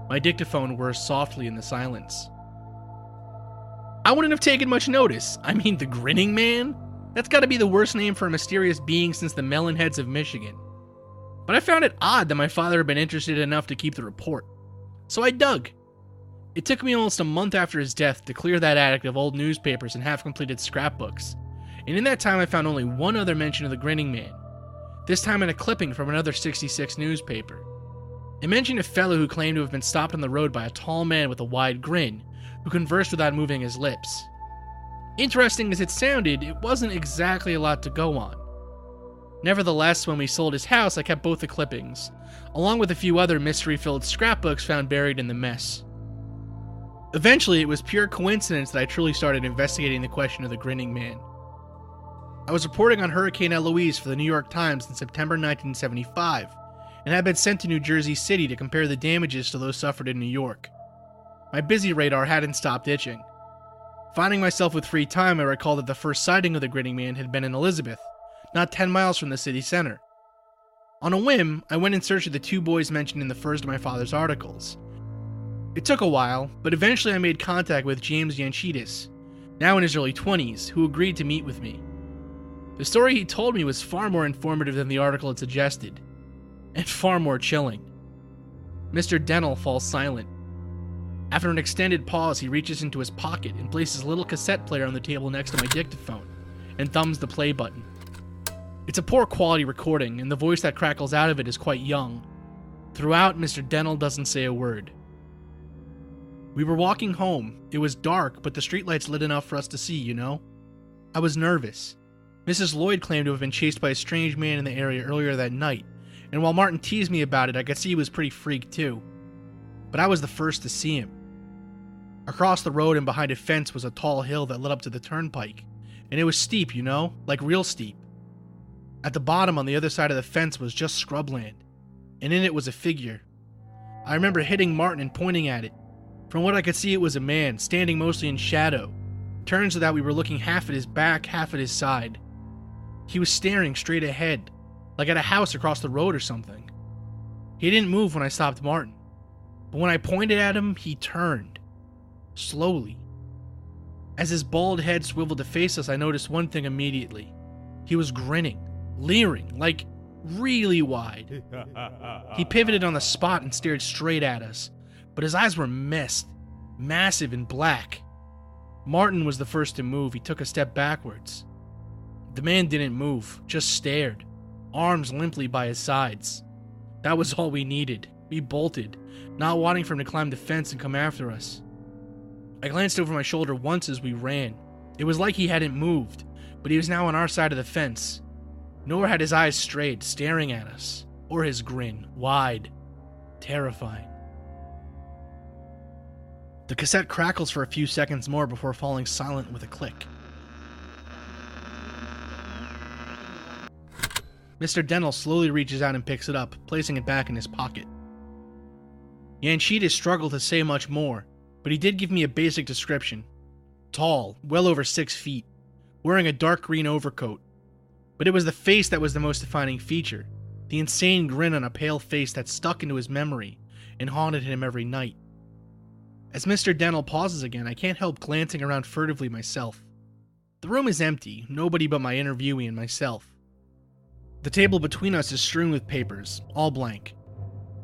Speaker 16: My dictaphone whirs softly in the silence. I wouldn't have taken much notice. I mean, the Grinning Man? That's gotta be the worst name for a mysterious being since the Melonheads of Michigan. But I found it odd that my father had been interested enough to keep the report. So I dug. It took me almost a month after his death to clear that attic of old newspapers and half-completed scrapbooks. And in that time I found only one other mention of the Grinning Man. This time in a clipping from another 66 newspaper. It mentioned a fellow who claimed to have been stopped on the road by a tall man with a wide grin, who conversed without moving his lips. Interesting as it sounded, it wasn't exactly a lot to go on. Nevertheless, when we sold his house, I kept both the clippings, along with a few other mystery-filled scrapbooks found buried in the mess. Eventually, it was pure coincidence that I truly started investigating the question of the Grinning Man. I was reporting on Hurricane Eloise for the New York Times in September 1975, and had been sent to New Jersey City to compare the damages to those suffered in New York. My busy radar hadn't stopped itching. Finding myself with free time, I recalled that the first sighting of the Grinning Man had been in Elizabeth, not 10 miles from the city center. On a whim, I went in search of the two boys mentioned in the first of my father's articles. It took a while, but eventually I made contact with James Yanchidis, now in his early 20s, who agreed to meet with me. The story he told me was far more informative than the article had suggested, and far more chilling. Mr. Dennell falls silent. After an extended pause, he reaches into his pocket and places a little cassette player on the table next to my dictaphone, and thumbs the play button. It's a poor quality recording, and the voice that crackles out of it is quite young. Throughout, Mr. Dennell doesn't say a word. We were walking home. It was dark, but the streetlights lit enough for us to see, you know? I was nervous. Mrs. Lloyd claimed to have been chased by a strange man in the area earlier that night, and while Martin teased me about it, I could see he was pretty freaked too. But I was the first to see him. Across the road and behind a fence was a tall hill that led up to the turnpike, and it was steep, you know, like real steep. At the bottom on the other side of the fence was just scrubland, and in it was a figure. I remember hitting Martin and pointing at it. From what I could see, it was a man, standing mostly in shadow. Turns out we were looking half at his back, half at his side. He was staring straight ahead, like at a house across the road or something. He didn't move when I stopped Martin, but when I pointed at him, he turned. Slowly. As his bald head swiveled to face us, I noticed one thing immediately. He was grinning, leering, like really wide. He pivoted on the spot and stared straight at us, but his eyes were mist, massive and black. Martin was the first to move. He took a step backwards. The man didn't move, just stared, arms limply by his sides. That was all we needed. We bolted, not wanting for him to climb the fence and come after us. I glanced over my shoulder once as we ran. It was like he hadn't moved, but he was now on our side of the fence. Nor had his eyes strayed, staring at us, or his grin, wide, terrifying. The cassette crackles for a few seconds more before falling silent with a click. Mr. Dental slowly reaches out and picks it up, placing it back in his pocket. Yanchita struggled to say much more, but he did give me a basic description. Tall, well over 6 feet, wearing a dark green overcoat. But it was the face that was the most defining feature, the insane grin on a pale face that stuck into his memory and haunted him every night. As Mr. Dental pauses again, I can't help glancing around furtively myself. The room is empty, nobody but my interviewee and myself. The table between us is strewn with papers, all blank.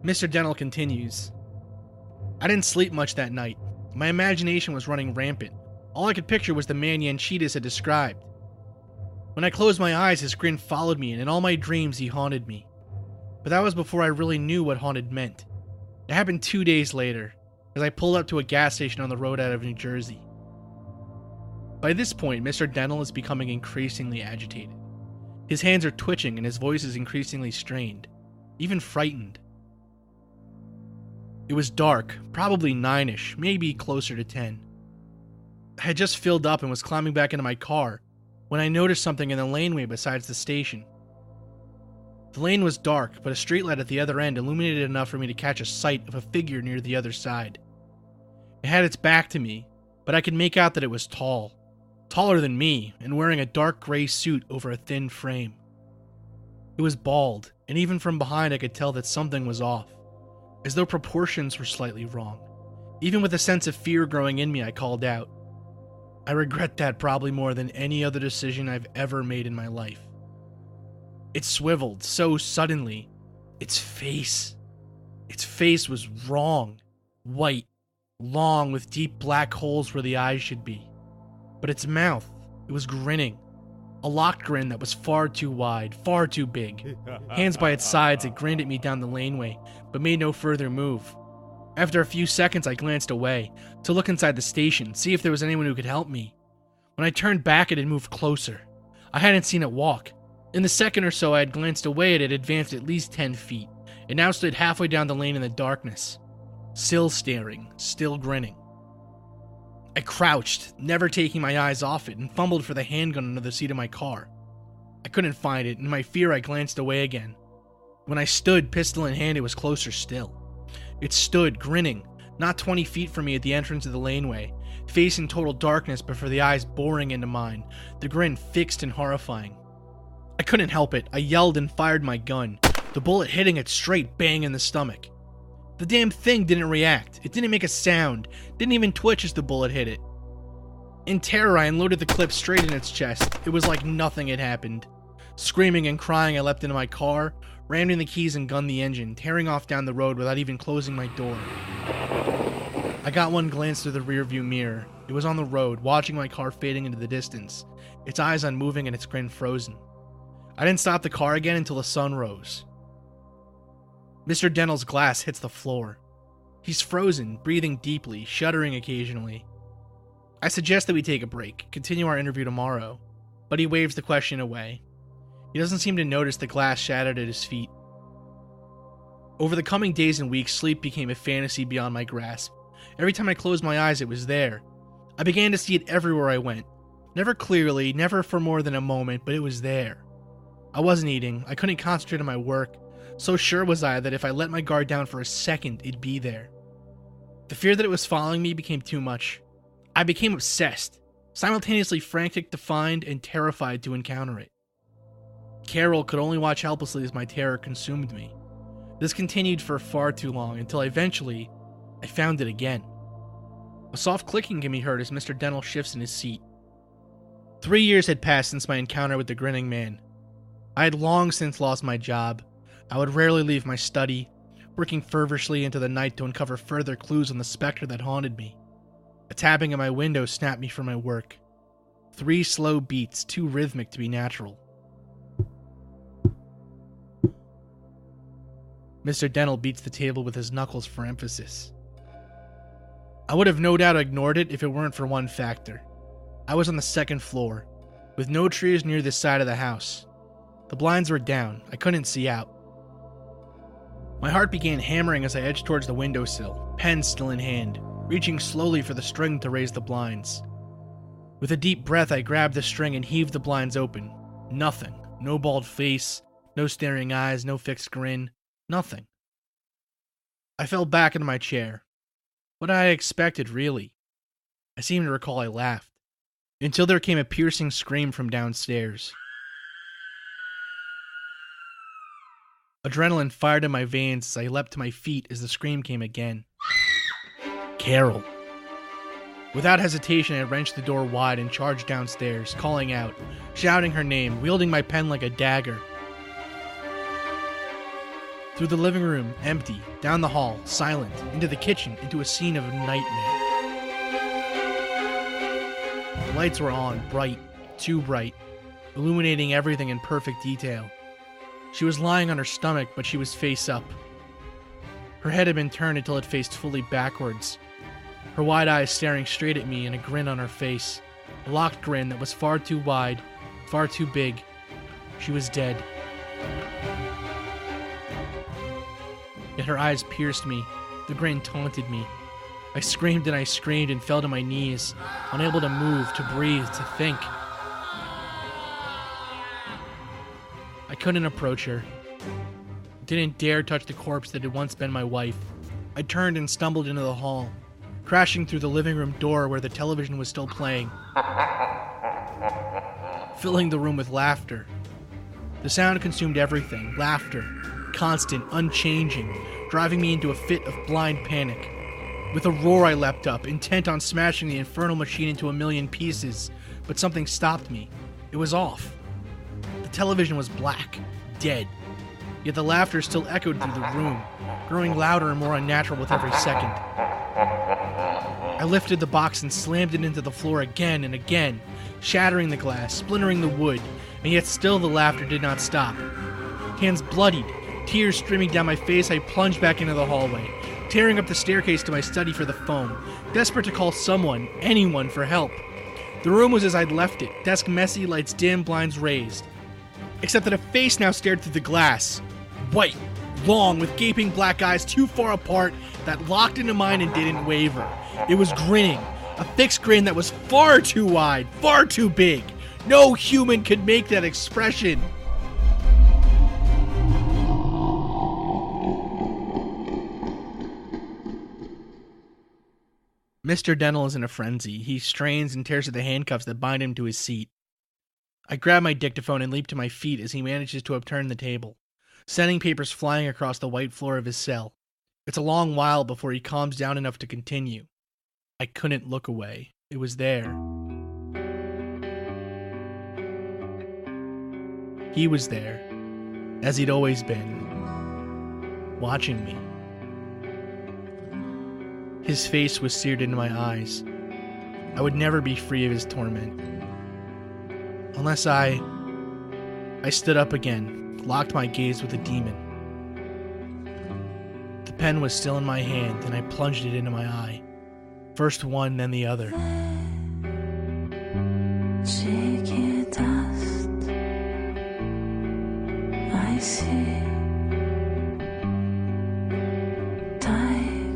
Speaker 16: Mr. Dental continues. I didn't sleep much that night. My imagination was running rampant. All I could picture was the man Yanchitas had described. When I closed my eyes, his grin followed me, and in all my dreams he haunted me. But that was before I really knew what haunted meant. It happened 2 days later, as I pulled up to a gas station on the road out of New Jersey. By this point, Mr. Dental is becoming increasingly agitated. His hands are twitching and his voice is increasingly strained, even frightened. It was dark, probably 9-ish, maybe closer to 10. I had just filled up and was climbing back into my car when I noticed something in the laneway besides the station. The lane was dark, but a streetlight at the other end illuminated enough for me to catch a sight of a figure near the other side. It had its back to me, but I could make out that it was tall, taller than me, and wearing a dark gray suit over a thin frame. It was bald, and even from behind I could tell that something was off, as though proportions were slightly wrong. Even with a sense of fear growing in me, I called out. I regret that probably more than any other decision I've ever made in my life. It swiveled so suddenly. Its face was wrong. White, long, with deep black holes where the eyes should be. But its mouth, it was grinning. A locked grin that was far too wide, far too big. Hands by its sides, it grinned at me down the laneway, but made no further move. After a few seconds, I glanced away, to look inside the station, see if there was anyone who could help me. When I turned back, it had moved closer. I hadn't seen it walk. In the second or so I had glanced away, it had advanced at least 10 feet. It now stood halfway down the lane in the darkness. Still staring, still grinning. I crouched, never taking my eyes off it, and fumbled for the handgun under the seat of my car. I couldn't find it, and in my fear I glanced away again. When I stood, pistol in hand, it was closer still. It stood, grinning, not 20 feet from me at the entrance of the laneway, face in total darkness but for the eyes boring into mine, the grin fixed and horrifying. I couldn't help it. I yelled and fired my gun, the bullet hitting it straight bang in the stomach. The damn thing didn't react. It didn't make a sound, didn't even twitch as the bullet hit it. In terror, I unloaded the clip straight in its chest. It was like nothing had happened. Screaming and crying, I leapt into my car, rammed in the keys and gunned the engine, tearing off down the road without even closing my door. I got one glance through the rearview mirror. It was on the road, watching my car fading into the distance, its eyes unmoving and its grin frozen. I didn't stop the car again until the sun rose. Mr. Dental's glass hits the floor. He's frozen, breathing deeply, shuddering occasionally. I suggest that we take a break, continue our interview tomorrow, but he waves the question away. He doesn't seem to notice the glass shattered at his feet. Over the coming days and weeks, sleep became a fantasy beyond my grasp. Every time I closed my eyes, it was there. I began to see it everywhere I went. Never clearly, never for more than a moment, but it was there. I wasn't eating. I couldn't concentrate on my work. So sure was I that if I let my guard down for a second, it'd be there. The fear that it was following me became too much. I became obsessed, simultaneously frantic to find and terrified to encounter it. Carol could only watch helplessly as my terror consumed me. This continued for far too long until eventually I found it again. A soft clicking can be heard as Mr. Dental shifts in his seat. 3 years had passed since my encounter with the grinning man. I had long since lost my job. I would rarely leave my study, working feverishly into the night to uncover further clues on the specter that haunted me. A tapping at my window snapped me from my work. 3 slow beats, too rhythmic to be natural. Mr. Dental beats the table with his knuckles for emphasis. I would have no doubt ignored it if it weren't for one factor. I was on the 2nd floor, with no trees near this side of the house. The blinds were down. I couldn't see out. My heart began hammering as I edged towards the windowsill, pen still in hand, reaching slowly for the string to raise the blinds. With a deep breath, I grabbed the string and heaved the blinds open. Nothing. No bald face, no staring eyes, no fixed grin. Nothing. I fell back into my chair. What I expected, really. I seem to recall I laughed, until there came a piercing scream from downstairs. Adrenaline fired in my veins as I leapt to my feet as the scream came again. Carol. Without hesitation, I wrenched the door wide and charged downstairs, calling out, shouting her name, wielding my pen like a dagger. Through the living room, empty, down the hall, silent, into the kitchen, into a scene of a nightmare. The lights were on, bright, too bright, illuminating everything in perfect detail. She was lying on her stomach, but she was face up. Her head had been turned until it faced fully backwards. Her wide eyes staring straight at me and a grin on her face. A locked grin that was far too wide, far too big. She was dead. Yet her eyes pierced me. The grin taunted me. I screamed and fell to my knees, unable to move, to breathe, to think. I couldn't approach her. Didn't dare touch the corpse that had once been my wife. I turned and stumbled into the hall, crashing through the living room door where the television was still playing, filling the room with laughter. The sound consumed everything, laughter, constant, unchanging, driving me into a fit of blind panic. With a roar I leapt up, intent on smashing the infernal machine into a million pieces, but something stopped me. It was off. The television was black, dead, yet the laughter still echoed through the room, growing louder and more unnatural with every second. I lifted the box and slammed it into the floor again and again, shattering the glass, splintering the wood, and yet still the laughter did not stop. Hands bloodied, tears streaming down my face, I plunged back into the hallway, tearing up the staircase to my study for the phone, desperate to call someone, anyone, for help. The room was as I'd left it, desk messy, lights dim, blinds raised. Except that a face now stared through the glass. White, long, with gaping black eyes too far apart that locked into mine and didn't waver. It was grinning, a fixed grin that was far too wide, far too big. No human could make that expression. Mr. Dental is in a frenzy. He strains and tears at the handcuffs that bind him to his seat. I grab my dictaphone and leap to my feet as he manages to upturn the table, sending papers flying across the white floor of his cell. It's a long while before he calms down enough to continue. I couldn't look away. It was there. He was there, as he'd always been, watching me. His face was seared into my eyes. I would never be free of his torment. Unless I stood up again, locked my gaze with the demon. The pen was still in my hand, and I plunged it into my eye. First one, then the other.
Speaker 17: Shaky dust, I see.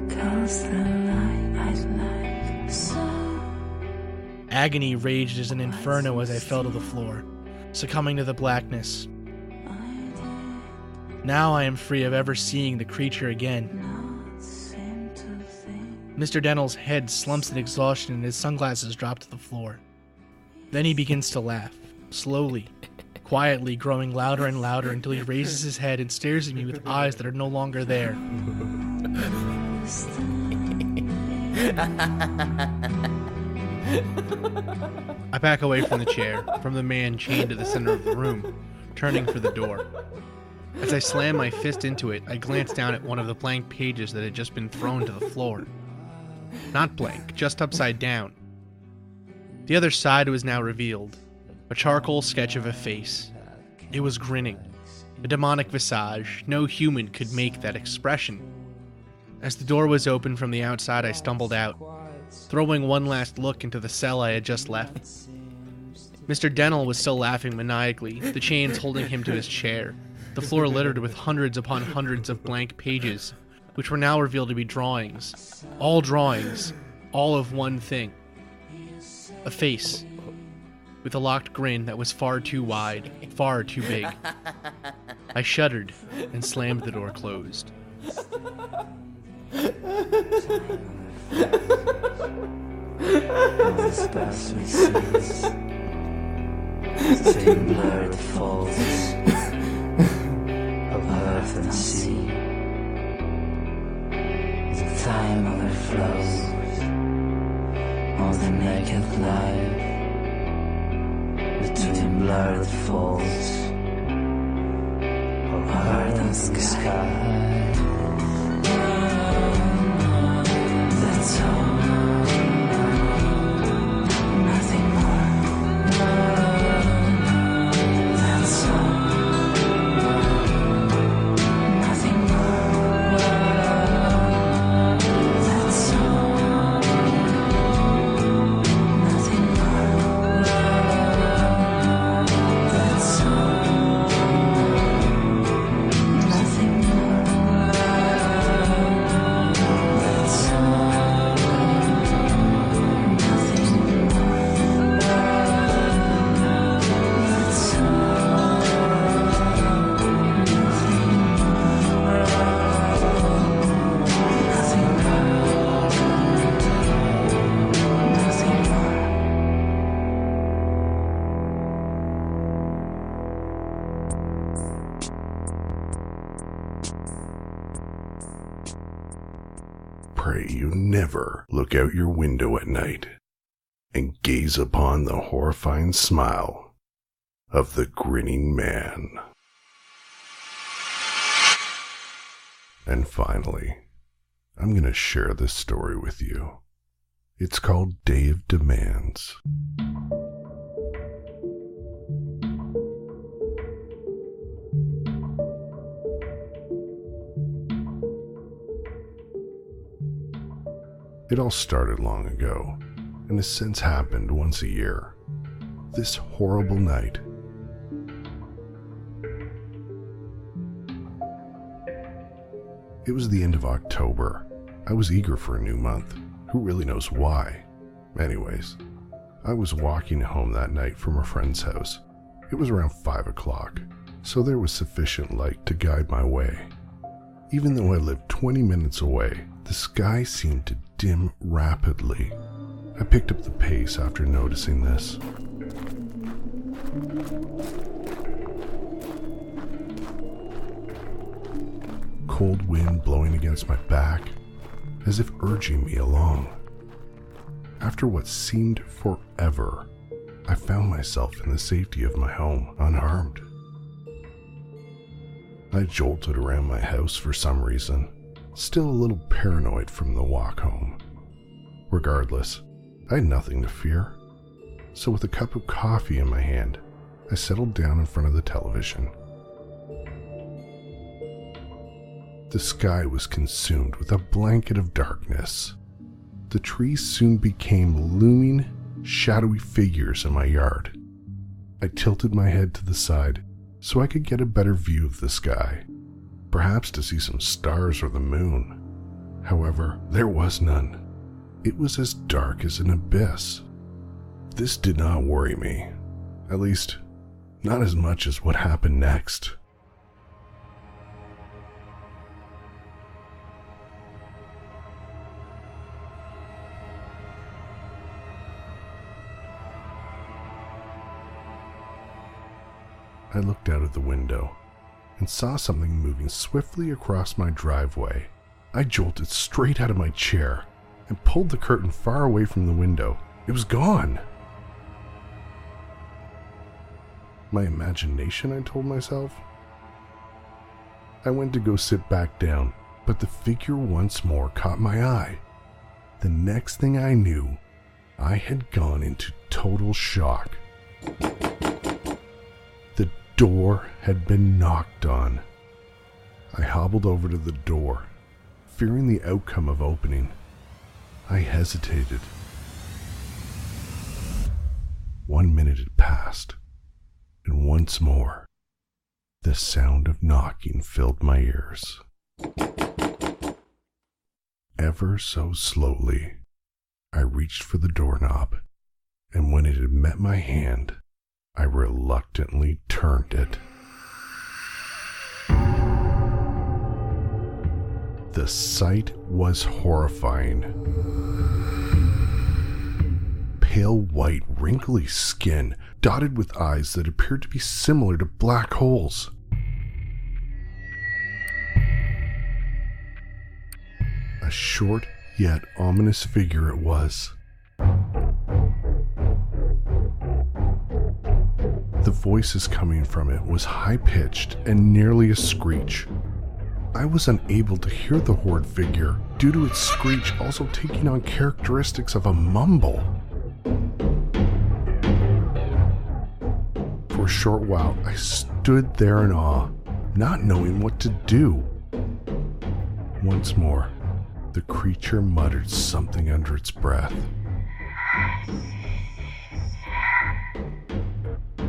Speaker 17: Goes the light I'd like so.
Speaker 16: Agony raged as an inferno as I fell to the floor, succumbing to the blackness. Now I am free of ever seeing the creature again. Mr. Dental's head slumps in exhaustion and his sunglasses drop to the floor. Then he begins to laugh, slowly, quietly, growing louder and louder until he raises his head and stares at me with eyes that are no longer there. I back away from the chair, from the man chained at the center of the room, turning for the door. As I slam my fist into it, I glance down at one of the blank pages that had just been thrown to the floor. Not blank, just upside down. The other side was now revealed, a charcoal sketch of a face. It was grinning, a demonic visage. No human could make that expression. As the door was open from the outside, I stumbled out, throwing one last look into the cell I had just left. Mr. Dennell was still laughing maniacally, the chains holding him to his chair, the floor littered with hundreds upon hundreds of blank pages, which were now revealed to be drawings, all of one thing. A face, with a locked grin that was far too wide, far too big. I shuddered and slammed the door closed.
Speaker 17: This bastard sees same blurred folds of earth and sea. The time overflows on the naked life between blurred folds of earth and sky. That's all. Nothing more. That's all. Nothing more. That's all. Nothing more. That's all. Nothing more. That's
Speaker 1: Pray you never look out your window at night and gaze upon the horrifying smile of the grinning man. And finally, I'm going to share this story with you. It's called Day of Demands. It all started long ago, and has since happened once a year. This horrible night. It was the end of October. I was eager for a new month. Who really knows why? Anyways, I was walking home that night from a friend's house. It was around 5 o'clock, so there was sufficient light to guide my way. Even though I lived 20 minutes away, the sky seemed to dim rapidly. I picked up the pace after noticing this. Cold wind blowing against my back, as if urging me along. After what seemed forever, I found myself in the safety of my home, unharmed. I jolted around my house for some reason, still a little paranoid from the walk home. Regardless, I had nothing to fear. So with a cup of coffee in my hand, I settled down in front of the television. The sky was consumed with a blanket of darkness. The trees soon became looming, shadowy figures in my yard. I tilted my head to the side so I could get a better view of the sky, perhaps to see some stars or the moon. However, there was none. It was as dark as an abyss. This did not worry me, at least not as much as what happened next. I looked out of the window and saw something moving swiftly across my driveway. I jolted straight out of my chair and pulled the curtain far away from the window. It was gone. My imagination, I told myself. I went to go sit back down, but the figure once more caught my eye. The next thing I knew, I had gone into total shock. The door had been knocked on. I hobbled over to the door, fearing the outcome of opening. I hesitated. 1 minute had passed, and once more, the sound of knocking filled my ears. Ever so slowly, I reached for the doorknob, and when it had met my hand, I reluctantly turned it. The sight was horrifying. Pale white, wrinkly skin, dotted with eyes that appeared to be similar to black holes. A short yet ominous figure it was. The voices coming from it was high-pitched and nearly a screech. I was unable to hear the horrid figure due to its screech also taking on characteristics of a mumble. For a short while, I stood there in awe, not knowing what to do. Once more, the creature muttered something under its breath.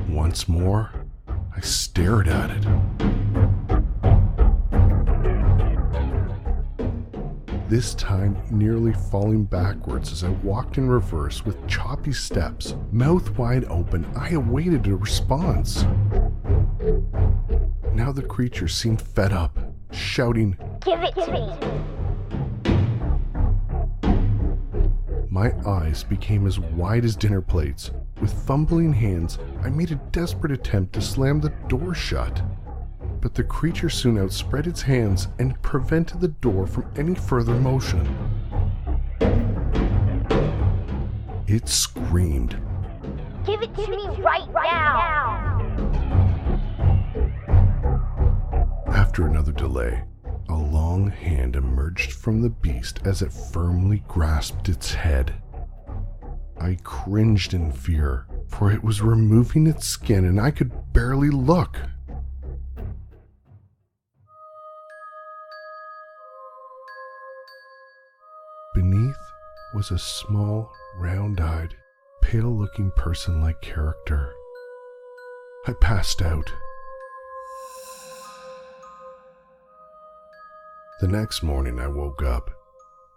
Speaker 1: Once more, I stared at it. This time nearly falling backwards as I walked in reverse with choppy steps, mouth wide open. I awaited a response. Now the creature seemed fed up, shouting, "Give it to me!" My eyes became as wide as dinner plates. With fumbling hands, I made a desperate attempt to slam the door shut. But the creature soon outspread its hands and prevented the door from any further motion. It screamed,
Speaker 18: "Give it to me right now!"
Speaker 1: After another delay, a long hand emerged from the beast as it firmly grasped its head. I cringed in fear, for it was removing its skin and I could barely look. Beneath was a small, round-eyed, pale-looking person-like character. I passed out. The next morning I woke up,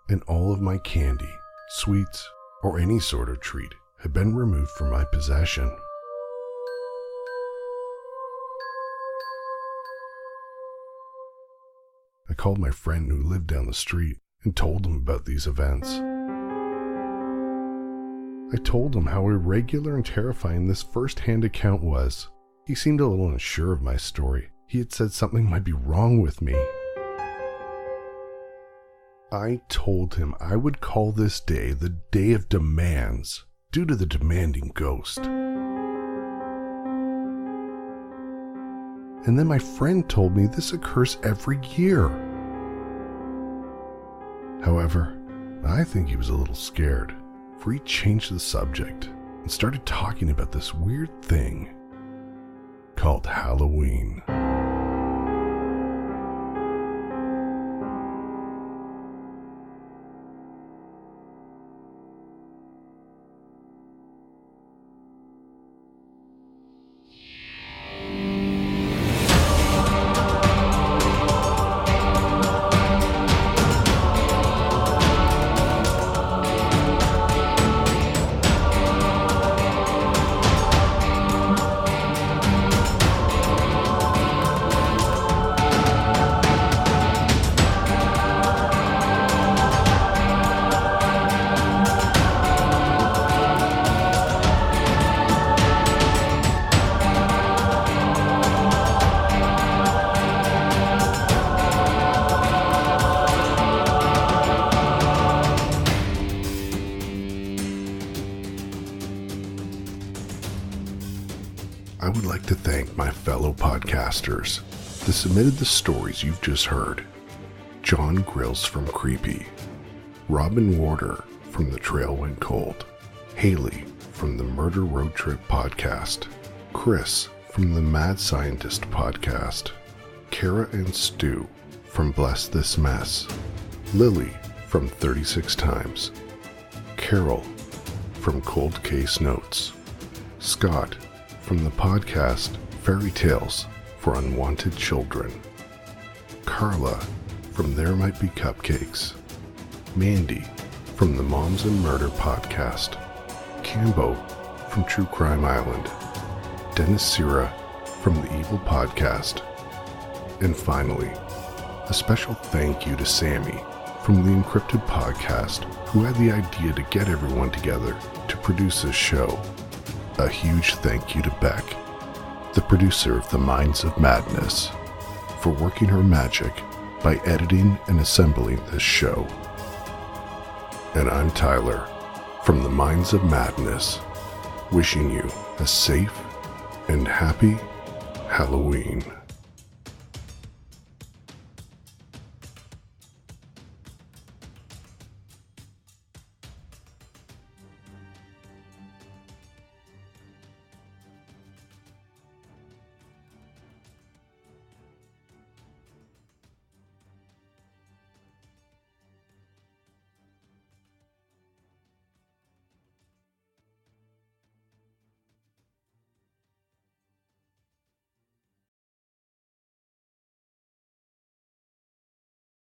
Speaker 1: and all of my candy, sweets, or any sort of treat had been removed from my possession. I called my friend who lived down the street and told him about these events. I told him how irregular and terrifying this first-hand account was. He seemed a little unsure of my story. He had said something might be wrong with me. I told him I would call this day the Day of Demands, due to the demanding ghost. And then my friend told me this occurs every year. However, I think he was a little scared, for he changed the subject and started talking about this weird thing called Halloween. I would like to thank my fellow podcasters that submitted the stories you've just heard. John Grills from Creepy, Robin Warder from The Trail Went Cold, Haley from the Murder Road Trip podcast, Chris from the Mad Scientist podcast, Kara and Stu from Bless This Mess, Lily from 36 Times, Carol from Cold Case Notes, Scott from the podcast Fairy Tales for Unwanted Children, Carla from There Might Be Cupcakes, Mandy from the Moms and Murder podcast, Cambo from True Crime Island, Dennis Sira from the Evil Podcast, and finally, a special thank you to Sammy from the Encrypted Podcast, who had the idea to get everyone together to produce this show. A huge thank you to Beck, the producer of The Minds of Madness, for working her magic by editing and assembling this show. And I'm Tyler from The Minds of Madness, wishing you a safe and happy Halloween.